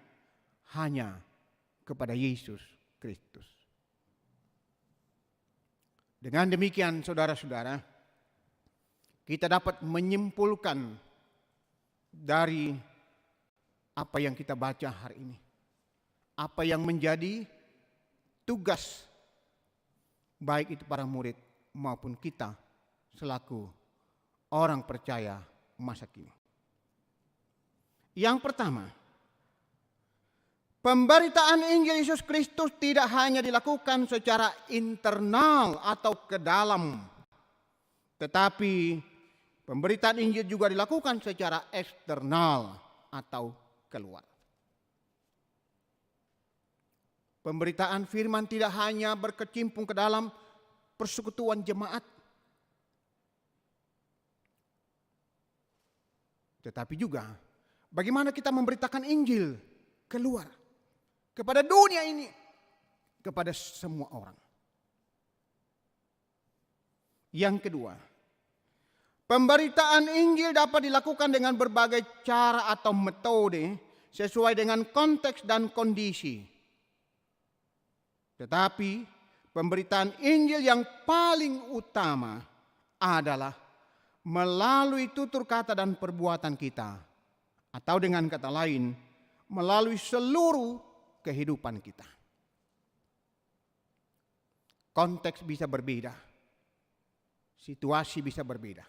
hanya kepada Yesus Kristus. Dengan demikian saudara-saudara, kita dapat menyimpulkan dari apa yang kita baca hari ini, apa yang menjadi tugas baik itu para murid maupun kita selaku orang percaya masa kini. Yang pertama, pemberitaan Injil Yesus Kristus tidak hanya dilakukan secara internal atau ke dalam, tetapi pemberitaan Injil juga dilakukan secara eksternal atau keluar. Pemberitaan firman tidak hanya berkecimpung ke dalam persekutuan jemaat, tetapi juga bagaimana kita memberitakan Injil keluar kepada dunia ini, kepada semua orang. Yang kedua, pemberitaan Injil dapat dilakukan dengan berbagai cara atau metode sesuai dengan konteks dan kondisi. Tetapi pemberitaan Injil yang paling utama adalah melalui tutur kata dan perbuatan kita, atau dengan kata lain, melalui seluruh kehidupan kita. Konteks bisa berbeda, situasi bisa berbeda.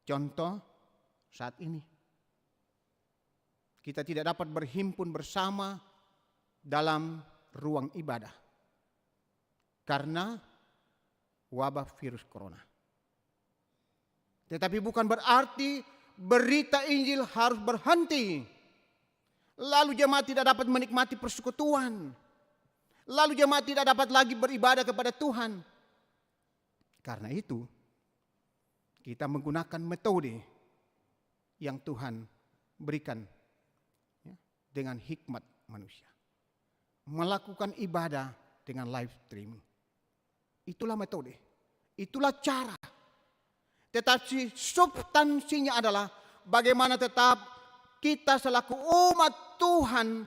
Contoh saat ini, kita tidak dapat berhimpun bersama dalam ruang ibadah karena wabah virus corona. Tetapi bukan berarti berita Injil harus berhenti. Lalu jemaat tidak dapat menikmati persekutuan. Lalu jemaat tidak dapat lagi beribadah kepada Tuhan. Karena itu, kita menggunakan metode yang Tuhan berikan dengan hikmat manusia. Melakukan ibadah dengan live streaming. Itulah metode, itulah cara. Tetapi substansinya adalah bagaimana tetap kita selaku umat Tuhan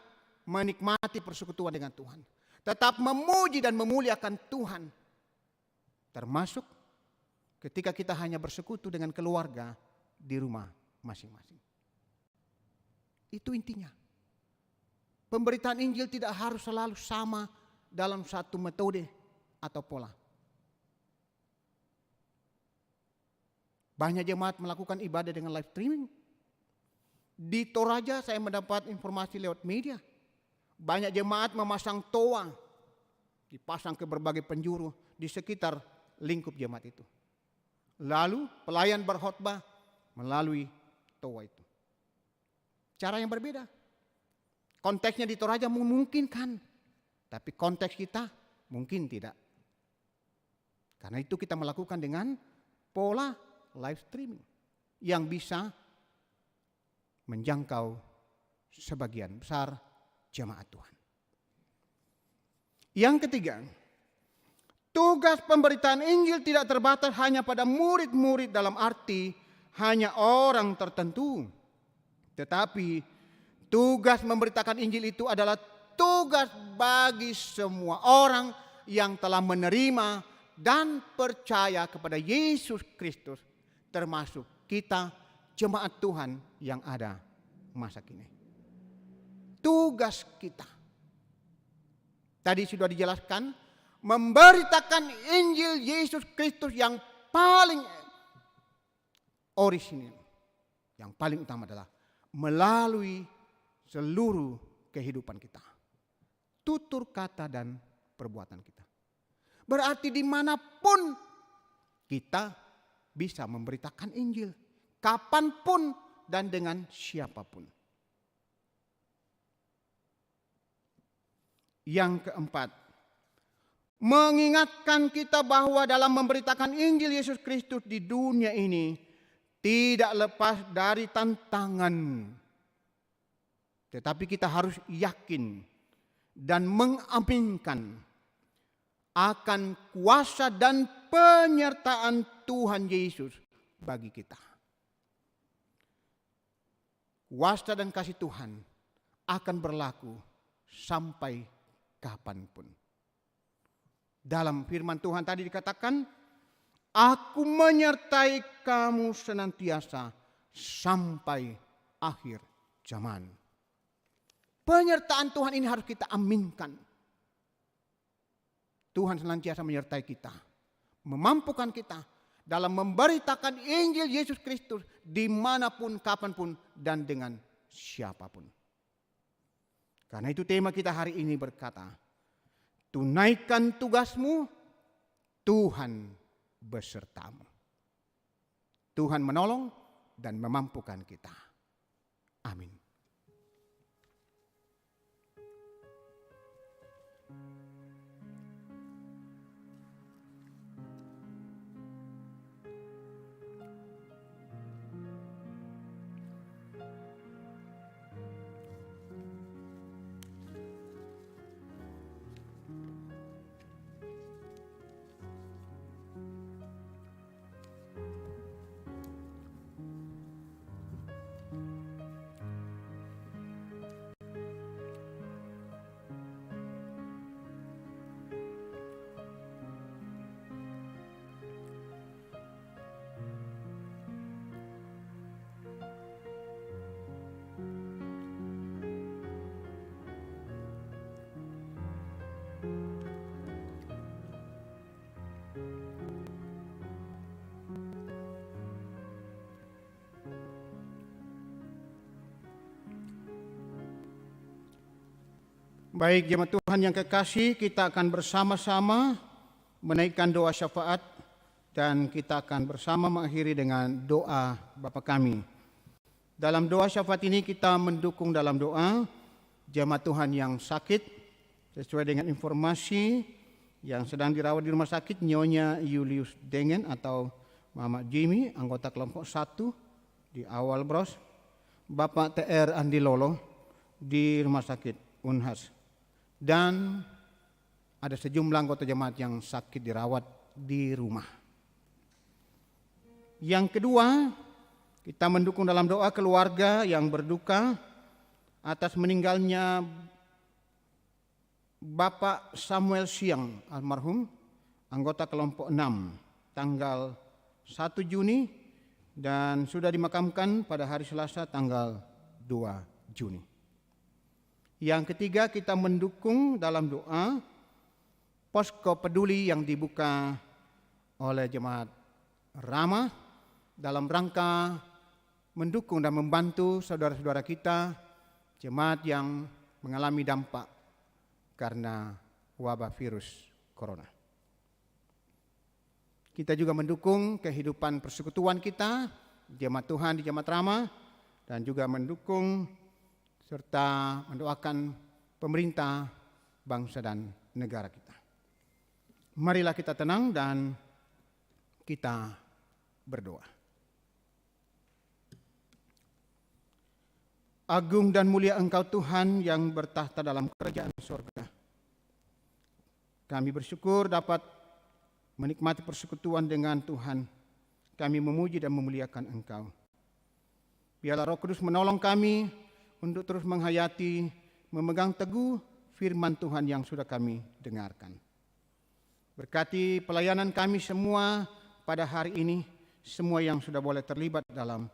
menikmati persekutuan dengan Tuhan. Tetap memuji dan memuliakan Tuhan. Termasuk ketika kita hanya bersekutu dengan keluarga di rumah masing-masing. Itu intinya. Pemberitaan Injil tidak harus selalu sama dalam satu metode atau pola. Banyak jemaat melakukan ibadah dengan live streaming. Di Toraja saya mendapat informasi lewat media. Banyak jemaat memasang toa, dipasang ke berbagai penjuru di sekitar lingkup jemaat itu. Lalu pelayan berkhotbah melalui toa itu. Cara yang berbeda. Konteksnya di Toraja memungkinkan, tapi konteks kita mungkin tidak. Karena itu kita melakukan dengan pola live streaming yang bisa menjangkau sebagian besar jemaat Tuhan. Yang ketiga, tugas pemberitaan Injil tidak terbatas hanya pada murid-murid dalam arti hanya orang tertentu. Tetapi tugas memberitakan Injil itu adalah tugas bagi semua orang yang telah menerima dan percaya kepada Yesus Kristus, termasuk kita jemaat Tuhan yang ada masa kini. Tugas kita. Tadi sudah dijelaskan, memberitakan Injil Yesus Kristus yang paling orisinil, yang paling utama adalah melalui seluruh kehidupan kita. Tutur kata dan perbuatan kita. Berarti dimanapun kita bisa memberitakan Injil. Kapanpun dan dengan siapapun. Yang keempat, mengingatkan kita bahwa dalam memberitakan Injil Yesus Kristus di dunia ini tidak lepas dari tantangan. Tetapi kita harus yakin dan mengaminkan akan kuasa dan penyertaan Tuhan Yesus bagi kita. Kuasa dan kasih Tuhan akan berlaku sampai kapanpun. Dalam firman Tuhan tadi dikatakan, aku menyertai kamu senantiasa sampai akhir zaman. Penyertaan Tuhan ini harus kita aminkan. Tuhan senantiasa menyertai kita, memampukan kita dalam memberitakan Injil Yesus Kristus dimanapun, kapanpun, dan dengan siapapun. Karena itu tema kita hari ini berkata, tunaikan tugasmu, Tuhan besertamu. Tuhan menolong dan memampukan kita. Amin. Baik jemaat Tuhan yang kekasih, kita akan bersama-sama menaikkan doa syafaat dan kita akan bersama mengakhiri dengan doa Bapa kami. Dalam doa syafaat ini kita mendukung dalam doa jemaat Tuhan yang sakit sesuai dengan informasi yang sedang dirawat di rumah sakit, Nyonya Julius Dengen atau Mama Jimmy, anggota kelompok 1 di awal Bros, Bapak TR Andi Lolo di rumah sakit Unhas. Dan ada sejumlah anggota jemaat yang sakit dirawat di rumah. Yang kedua, kita mendukung dalam doa keluarga yang berduka atas meninggalnya Bapak Samuel Siang almarhum, anggota kelompok 6, tanggal 1 Juni dan sudah dimakamkan pada hari Selasa tanggal 2 Juni. Yang ketiga, kita mendukung dalam doa posko peduli yang dibuka oleh jemaat Rama dalam rangka mendukung dan membantu saudara-saudara kita, jemaat yang mengalami dampak karena wabah virus corona. Kita juga mendukung kehidupan persekutuan kita, jemaat Tuhan di jemaat Rama, dan juga mendukung serta mendoakan pemerintah, bangsa dan negara kita. Marilah kita tenang dan kita berdoa. Agung dan mulia Engkau Tuhan yang bertahta dalam kerajaan surga. Kami bersyukur dapat menikmati persekutuan dengan Tuhan. Kami memuji dan memuliakan Engkau. Biarlah Roh Kudus menolong kami untuk terus menghayati, memegang teguh firman Tuhan yang sudah kami dengarkan. Berkati pelayanan kami semua pada hari ini, semua yang sudah boleh terlibat dalam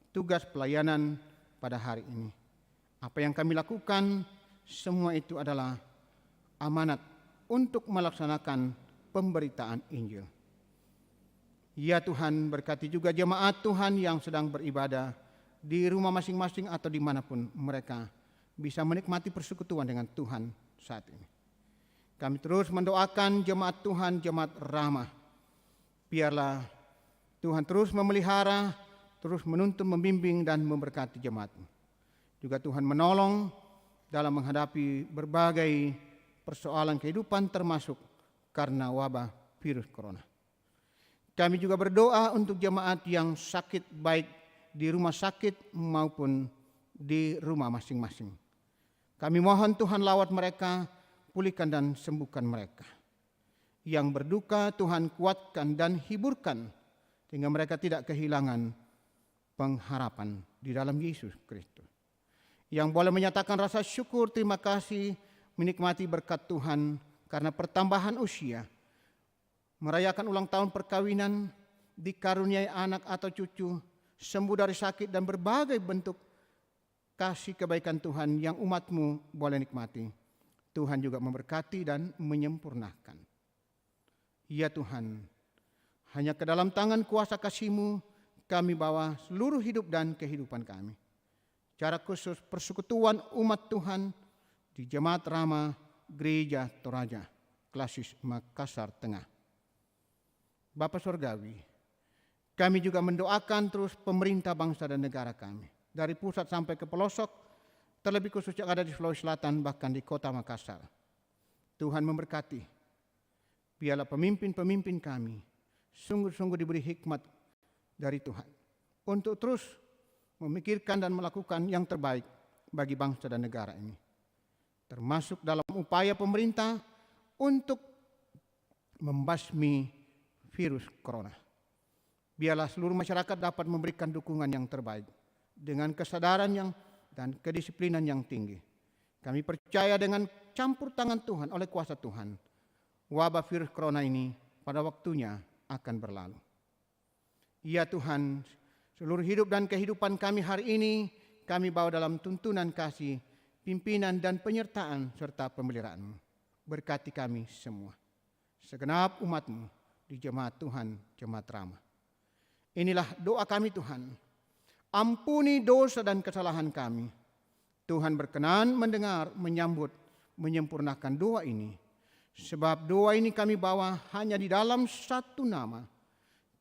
tugas pelayanan pada hari ini. Apa yang kami lakukan, semua itu adalah amanat untuk melaksanakan pemberitaan Injil. Ya Tuhan, berkati juga jemaat Tuhan yang sedang beribadah di rumah masing-masing atau dimanapun mereka bisa menikmati persekutuan dengan Tuhan saat ini. Kami terus mendoakan jemaat Tuhan, jemaat Rama. Biarlah Tuhan terus memelihara terus menuntun, membimbing, dan memberkati jemaat-Mu. Juga Tuhan menolong dalam menghadapi berbagai persoalan kehidupan termasuk karena wabah virus corona. Kami juga berdoa untuk jemaat yang sakit baik di rumah sakit maupun di rumah masing-masing. Kami mohon Tuhan lawat mereka, pulihkan dan sembuhkan mereka. Yang berduka Tuhan kuatkan dan hiburkan sehingga mereka tidak kehilangan pengharapan di dalam Yesus Kristus. Yang boleh menyatakan rasa syukur, terima kasih, menikmati berkat Tuhan karena pertambahan usia, merayakan ulang tahun perkawinan, dikaruniai anak atau cucu, sembuh dari sakit dan berbagai bentuk kasih kebaikan Tuhan yang umat-Mu boleh nikmati. Tuhan juga memberkati dan menyempurnakan. Ya Tuhan, hanya ke dalam tangan kuasa kasih-Mu kami bawa seluruh hidup dan kehidupan kami. Secara khusus persekutuan umat Tuhan di Jemaat Rama Gereja Toraja, Klasis Makassar Tengah. Bapa Surgawi, kami juga mendoakan terus pemerintah bangsa dan negara kami, dari pusat sampai ke pelosok, terlebih khusus yang ada di Sulawesi Selatan bahkan di kota Makassar. Tuhan memberkati, biarlah pemimpin-pemimpin kami sungguh-sungguh diberi hikmat dari Tuhan untuk terus memikirkan dan melakukan yang terbaik bagi bangsa dan negara ini, termasuk dalam upaya pemerintah untuk membasmi virus corona. Biarlah seluruh masyarakat dapat memberikan dukungan yang terbaik dengan kesadaran dan kedisiplinan yang tinggi. Kami percaya dengan campur tangan Tuhan oleh kuasa Tuhan, wabah virus corona ini pada waktunya akan berlalu. Ya Tuhan, seluruh hidup dan kehidupan kami hari ini kami bawa dalam tuntunan kasih, pimpinan dan penyertaan serta pemeliharaan-Mu. Berkati kami semua, segenap umat-Mu di Jemaat Tuhan, Jemaat Rama. Inilah doa kami Tuhan. Ampuni dosa dan kesalahan kami. Tuhan berkenan mendengar, menyambut, menyempurnakan doa ini. Sebab doa ini kami bawa hanya di dalam satu nama,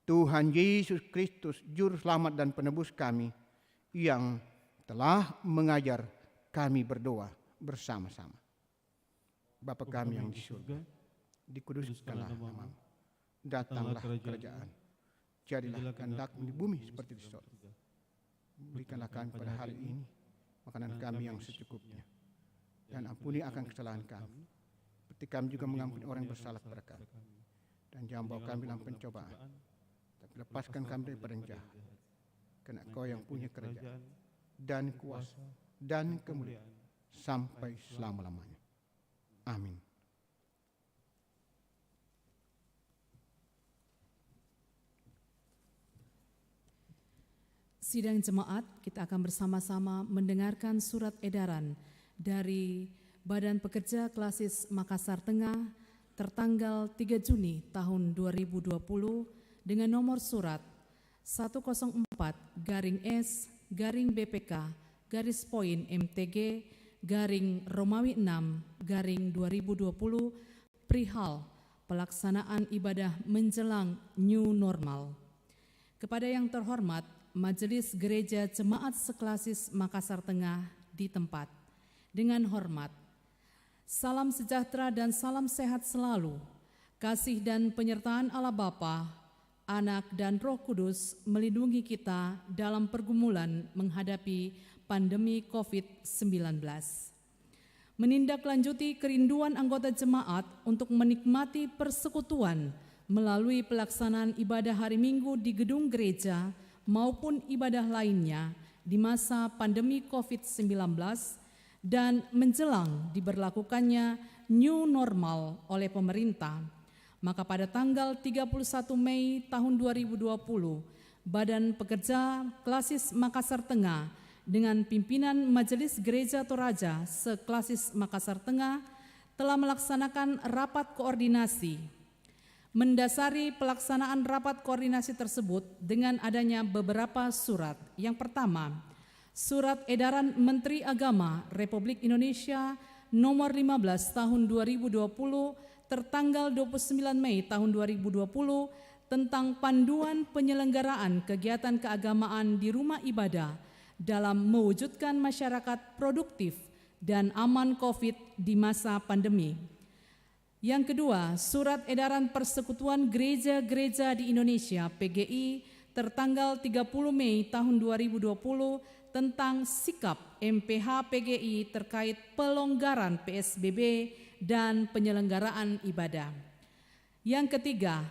Tuhan Yesus Kristus, Juru Selamat dan Penebus kami, yang telah mengajar kami berdoa bersama-sama. Bapa kami yang di surga, dikuduskanlah namamu, datanglah kerajaan, jadilah kehendak-Mu di bumi seperti di surga. Berikanlah kami pada hari ini makanan kami yang secukupnya, dan ampuni akan kesalahan kami, seperti kami juga mengampuni orang yang bersalah kepada kami. Dan jangan bawa kami dalam pencobaan, tapi lepaskan kami daripada yang jahat. Karena Kau yang punya kerajaan dan kuasa dan kemuliaan sampai selama-lamanya. Amin. Sidang jemaat, kita akan bersama-sama mendengarkan surat edaran dari Badan Pekerja Klasis Makassar Tengah tertanggal 3 Juni tahun 2020 dengan nomor surat 104-BPK-MTG-Romawi 6-2020 perihal pelaksanaan ibadah menjelang new normal. Kepada yang terhormat Majelis Gereja Jemaat Seklasis Makassar Tengah di tempat, dengan hormat, salam sejahtera dan salam sehat selalu. Kasih dan penyertaan Allah Bapa, Anak dan Roh Kudus melindungi kita dalam pergumulan menghadapi pandemi COVID-19. Menindaklanjuti kerinduan anggota jemaat untuk menikmati persekutuan melalui pelaksanaan ibadah hari Minggu di gedung gereja maupun ibadah lainnya di masa pandemi COVID-19 dan menjelang diberlakukannya new normal oleh pemerintah, maka pada tanggal 31 Mei tahun 2020, Badan Pekerja Klasis Makassar Tengah dengan pimpinan Majelis Gereja Toraja se-Klasis Makassar Tengah telah melaksanakan rapat koordinasi. Mendasari pelaksanaan rapat koordinasi tersebut dengan adanya beberapa surat. Yang pertama, Surat Edaran Menteri Agama Republik Indonesia nomor 15 tahun 2020 tertanggal 29 Mei tahun 2020 tentang panduan penyelenggaraan kegiatan keagamaan di rumah ibadah dalam mewujudkan masyarakat produktif dan aman COVID di masa pandemi. Yang kedua, Surat Edaran Persekutuan Gereja-Gereja di Indonesia (PGI) tertanggal 30 Mei tahun 2020 tentang sikap MPH PGI terkait pelonggaran PSBB dan penyelenggaraan ibadah. Yang ketiga,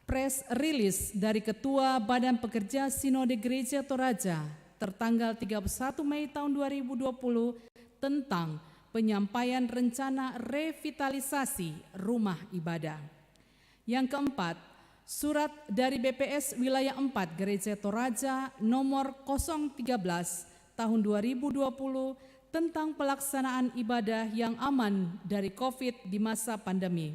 press release dari Ketua Badan Pekerja Sinode Gereja Toraja tertanggal 31 Mei tahun 2020 tentang penyampaian rencana revitalisasi rumah ibadah. Yang keempat, surat dari BPS Wilayah 4 Gereja Toraja nomor 013 tahun 2020 tentang pelaksanaan ibadah yang aman dari COVID di masa pandemi.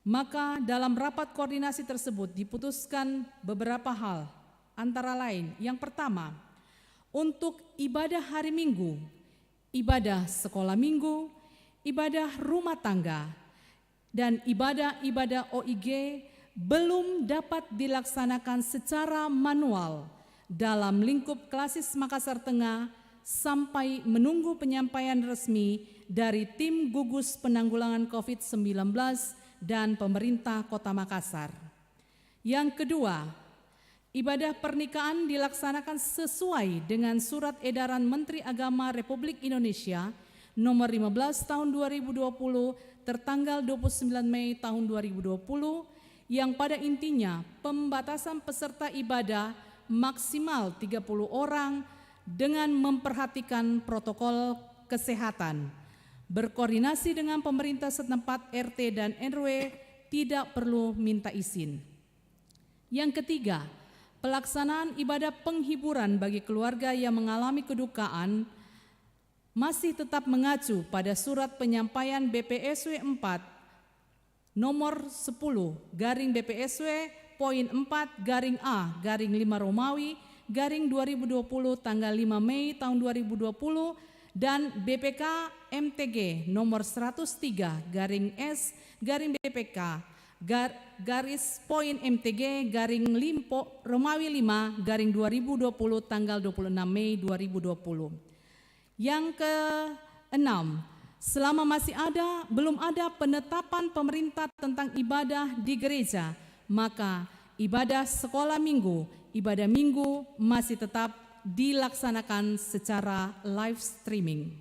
Maka dalam rapat koordinasi tersebut diputuskan beberapa hal, antara lain yang pertama, untuk ibadah hari Minggu, ibadah sekolah minggu, ibadah rumah tangga, dan ibadah-ibadah OIG belum dapat dilaksanakan secara manual dalam lingkup Klasis Makassar Tengah sampai menunggu penyampaian resmi dari tim gugus penanggulangan COVID-19 dan pemerintah Kota Makassar. Yang kedua, ibadah pernikahan dilaksanakan sesuai dengan Surat Edaran Menteri Agama Republik Indonesia nomor 15 tahun 2020 tertanggal 29 Mei tahun 2020 yang pada intinya pembatasan peserta ibadah maksimal 30 orang dengan memperhatikan protokol kesehatan. Berkoordinasi dengan pemerintah setempat RT dan RW tidak perlu minta izin. Yang ketiga, pelaksanaan ibadah penghiburan bagi keluarga yang mengalami kedukaan masih tetap mengacu pada surat penyampaian BPSW 4 nomor 10 garing BPSW poin 4 A 5 Romawi 2020 tanggal 5 Mei tahun 2020 dan BPK MTG nomor 103 S BPK garis poin MTG Limpo Romawi 5 2020 tanggal 26 Mei 2020. Yang keenam, selama belum ada penetapan pemerintah tentang ibadah di gereja, maka ibadah sekolah minggu, ibadah minggu masih tetap dilaksanakan secara live streaming.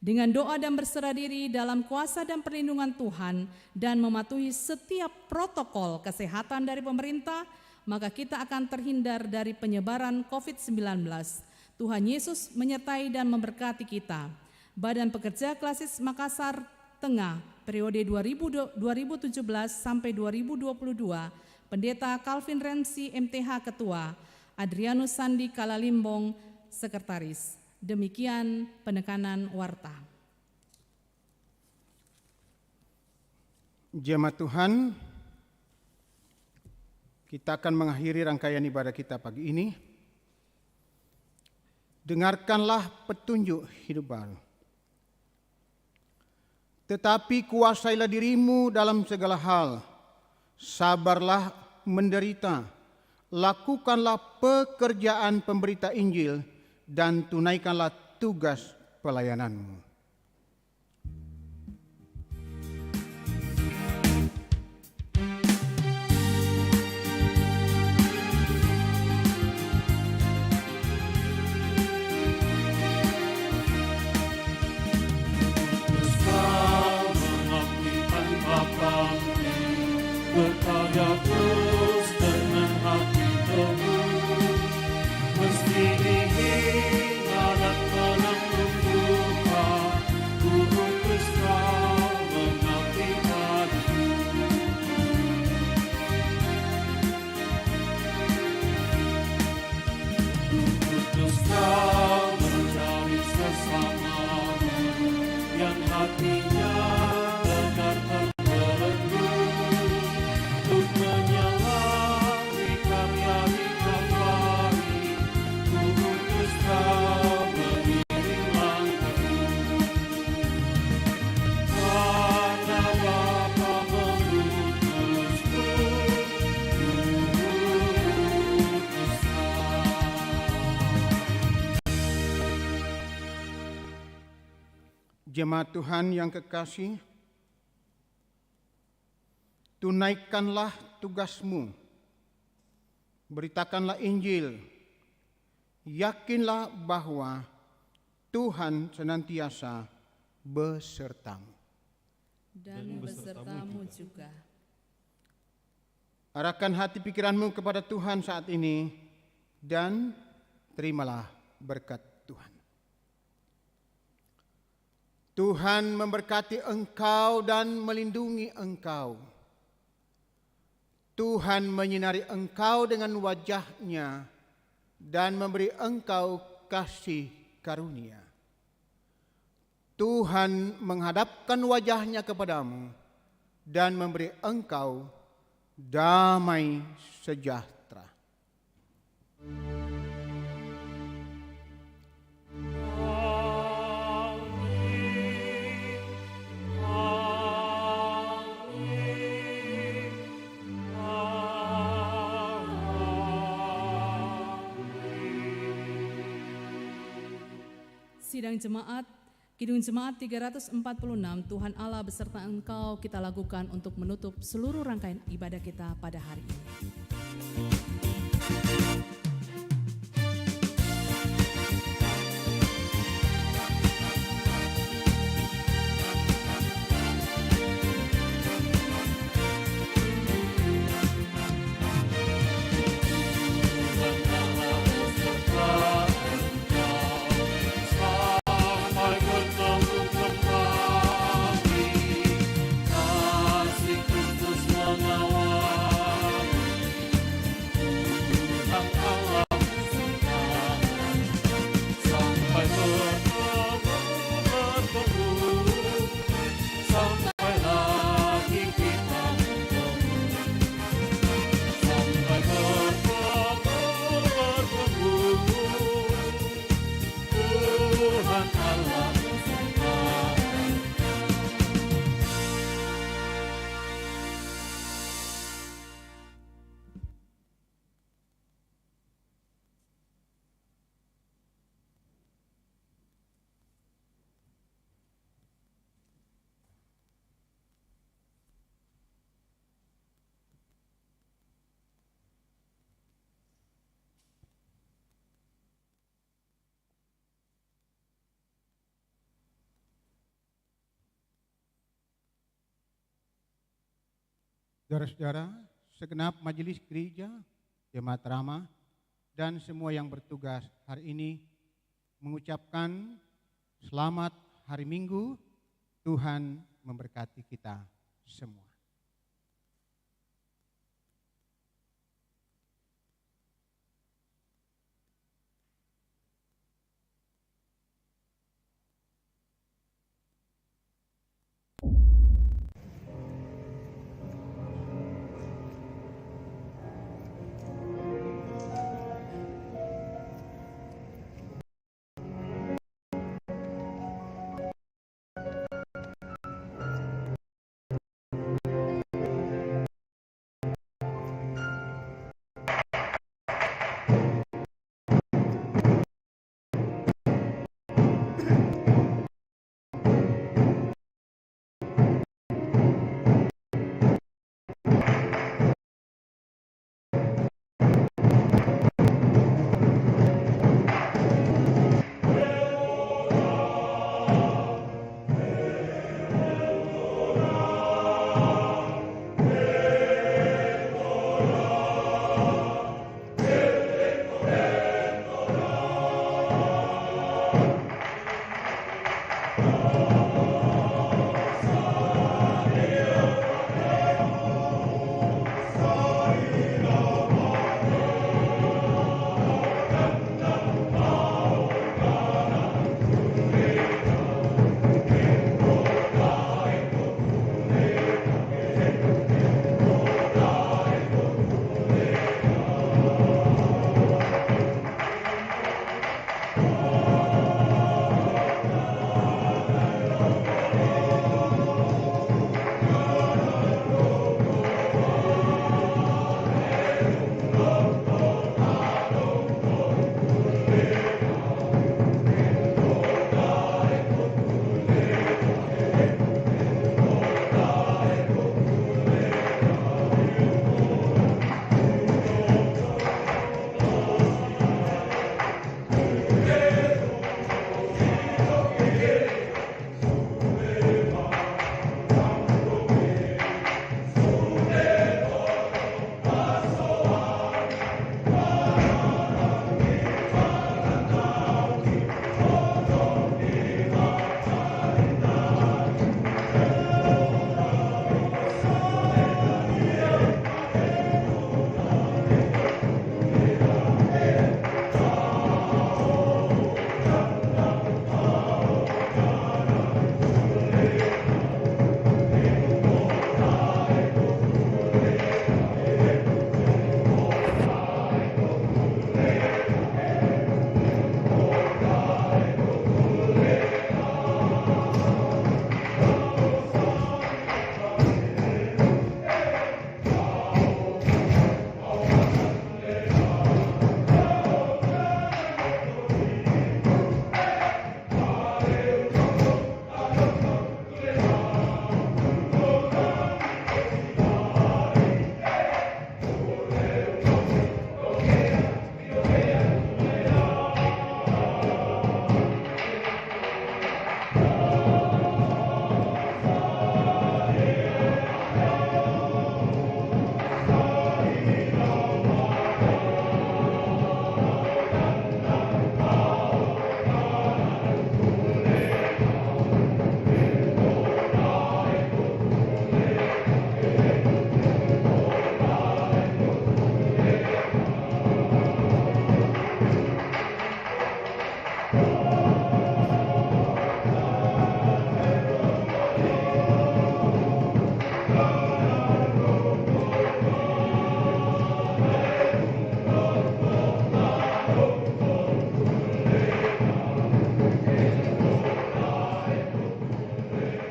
Dengan doa dan berserah diri dalam kuasa dan perlindungan Tuhan dan mematuhi setiap protokol kesehatan dari pemerintah, maka kita akan terhindar dari penyebaran COVID-19. Tuhan Yesus menyertai dan memberkati kita. Badan Pekerja Klasis Makassar Tengah periode 2017 sampai 2022, Pendeta Calvin Ramsey MTH Ketua, Adrianus Sandi Kalalimbong Sekretaris. Demikian penekanan warta. Jemaat Tuhan, kita akan mengakhiri rangkaian ibadah kita pagi ini. Dengarkanlah petunjuk hidup baru. Tetapi kuasailah dirimu dalam segala hal, sabarlah menderita, lakukanlah pekerjaan pemberita Injil, dan tunaikanlah tugas pelayananmu. Berkarya terus dengan hati teguh, mesti dihina dan meneguhkan. Jemaat Tuhan yang kekasih, tunaikanlah tugasmu, beritakanlah Injil, yakinlah bahwa Tuhan senantiasa besertamu. Dan besertamu juga. Arahkan hati pikiranmu kepada Tuhan saat ini dan terimalah berkat Tuhan. Tuhan memberkati engkau dan melindungi engkau. Tuhan menyinari engkau dengan wajah-Nya dan memberi engkau kasih karunia. Tuhan menghadapkan wajah-Nya kepadamu dan memberi engkau damai sejahtera. Sidang jemaat, Kidung Jemaat 346, Tuhan Allah beserta engkau kita lakukan untuk menutup seluruh rangkaian ibadah kita pada hari ini. Saudara-saudara, segenap majelis gereja, jemaat Rama, dan semua yang bertugas hari ini mengucapkan selamat hari Minggu. Tuhan memberkati kita semua.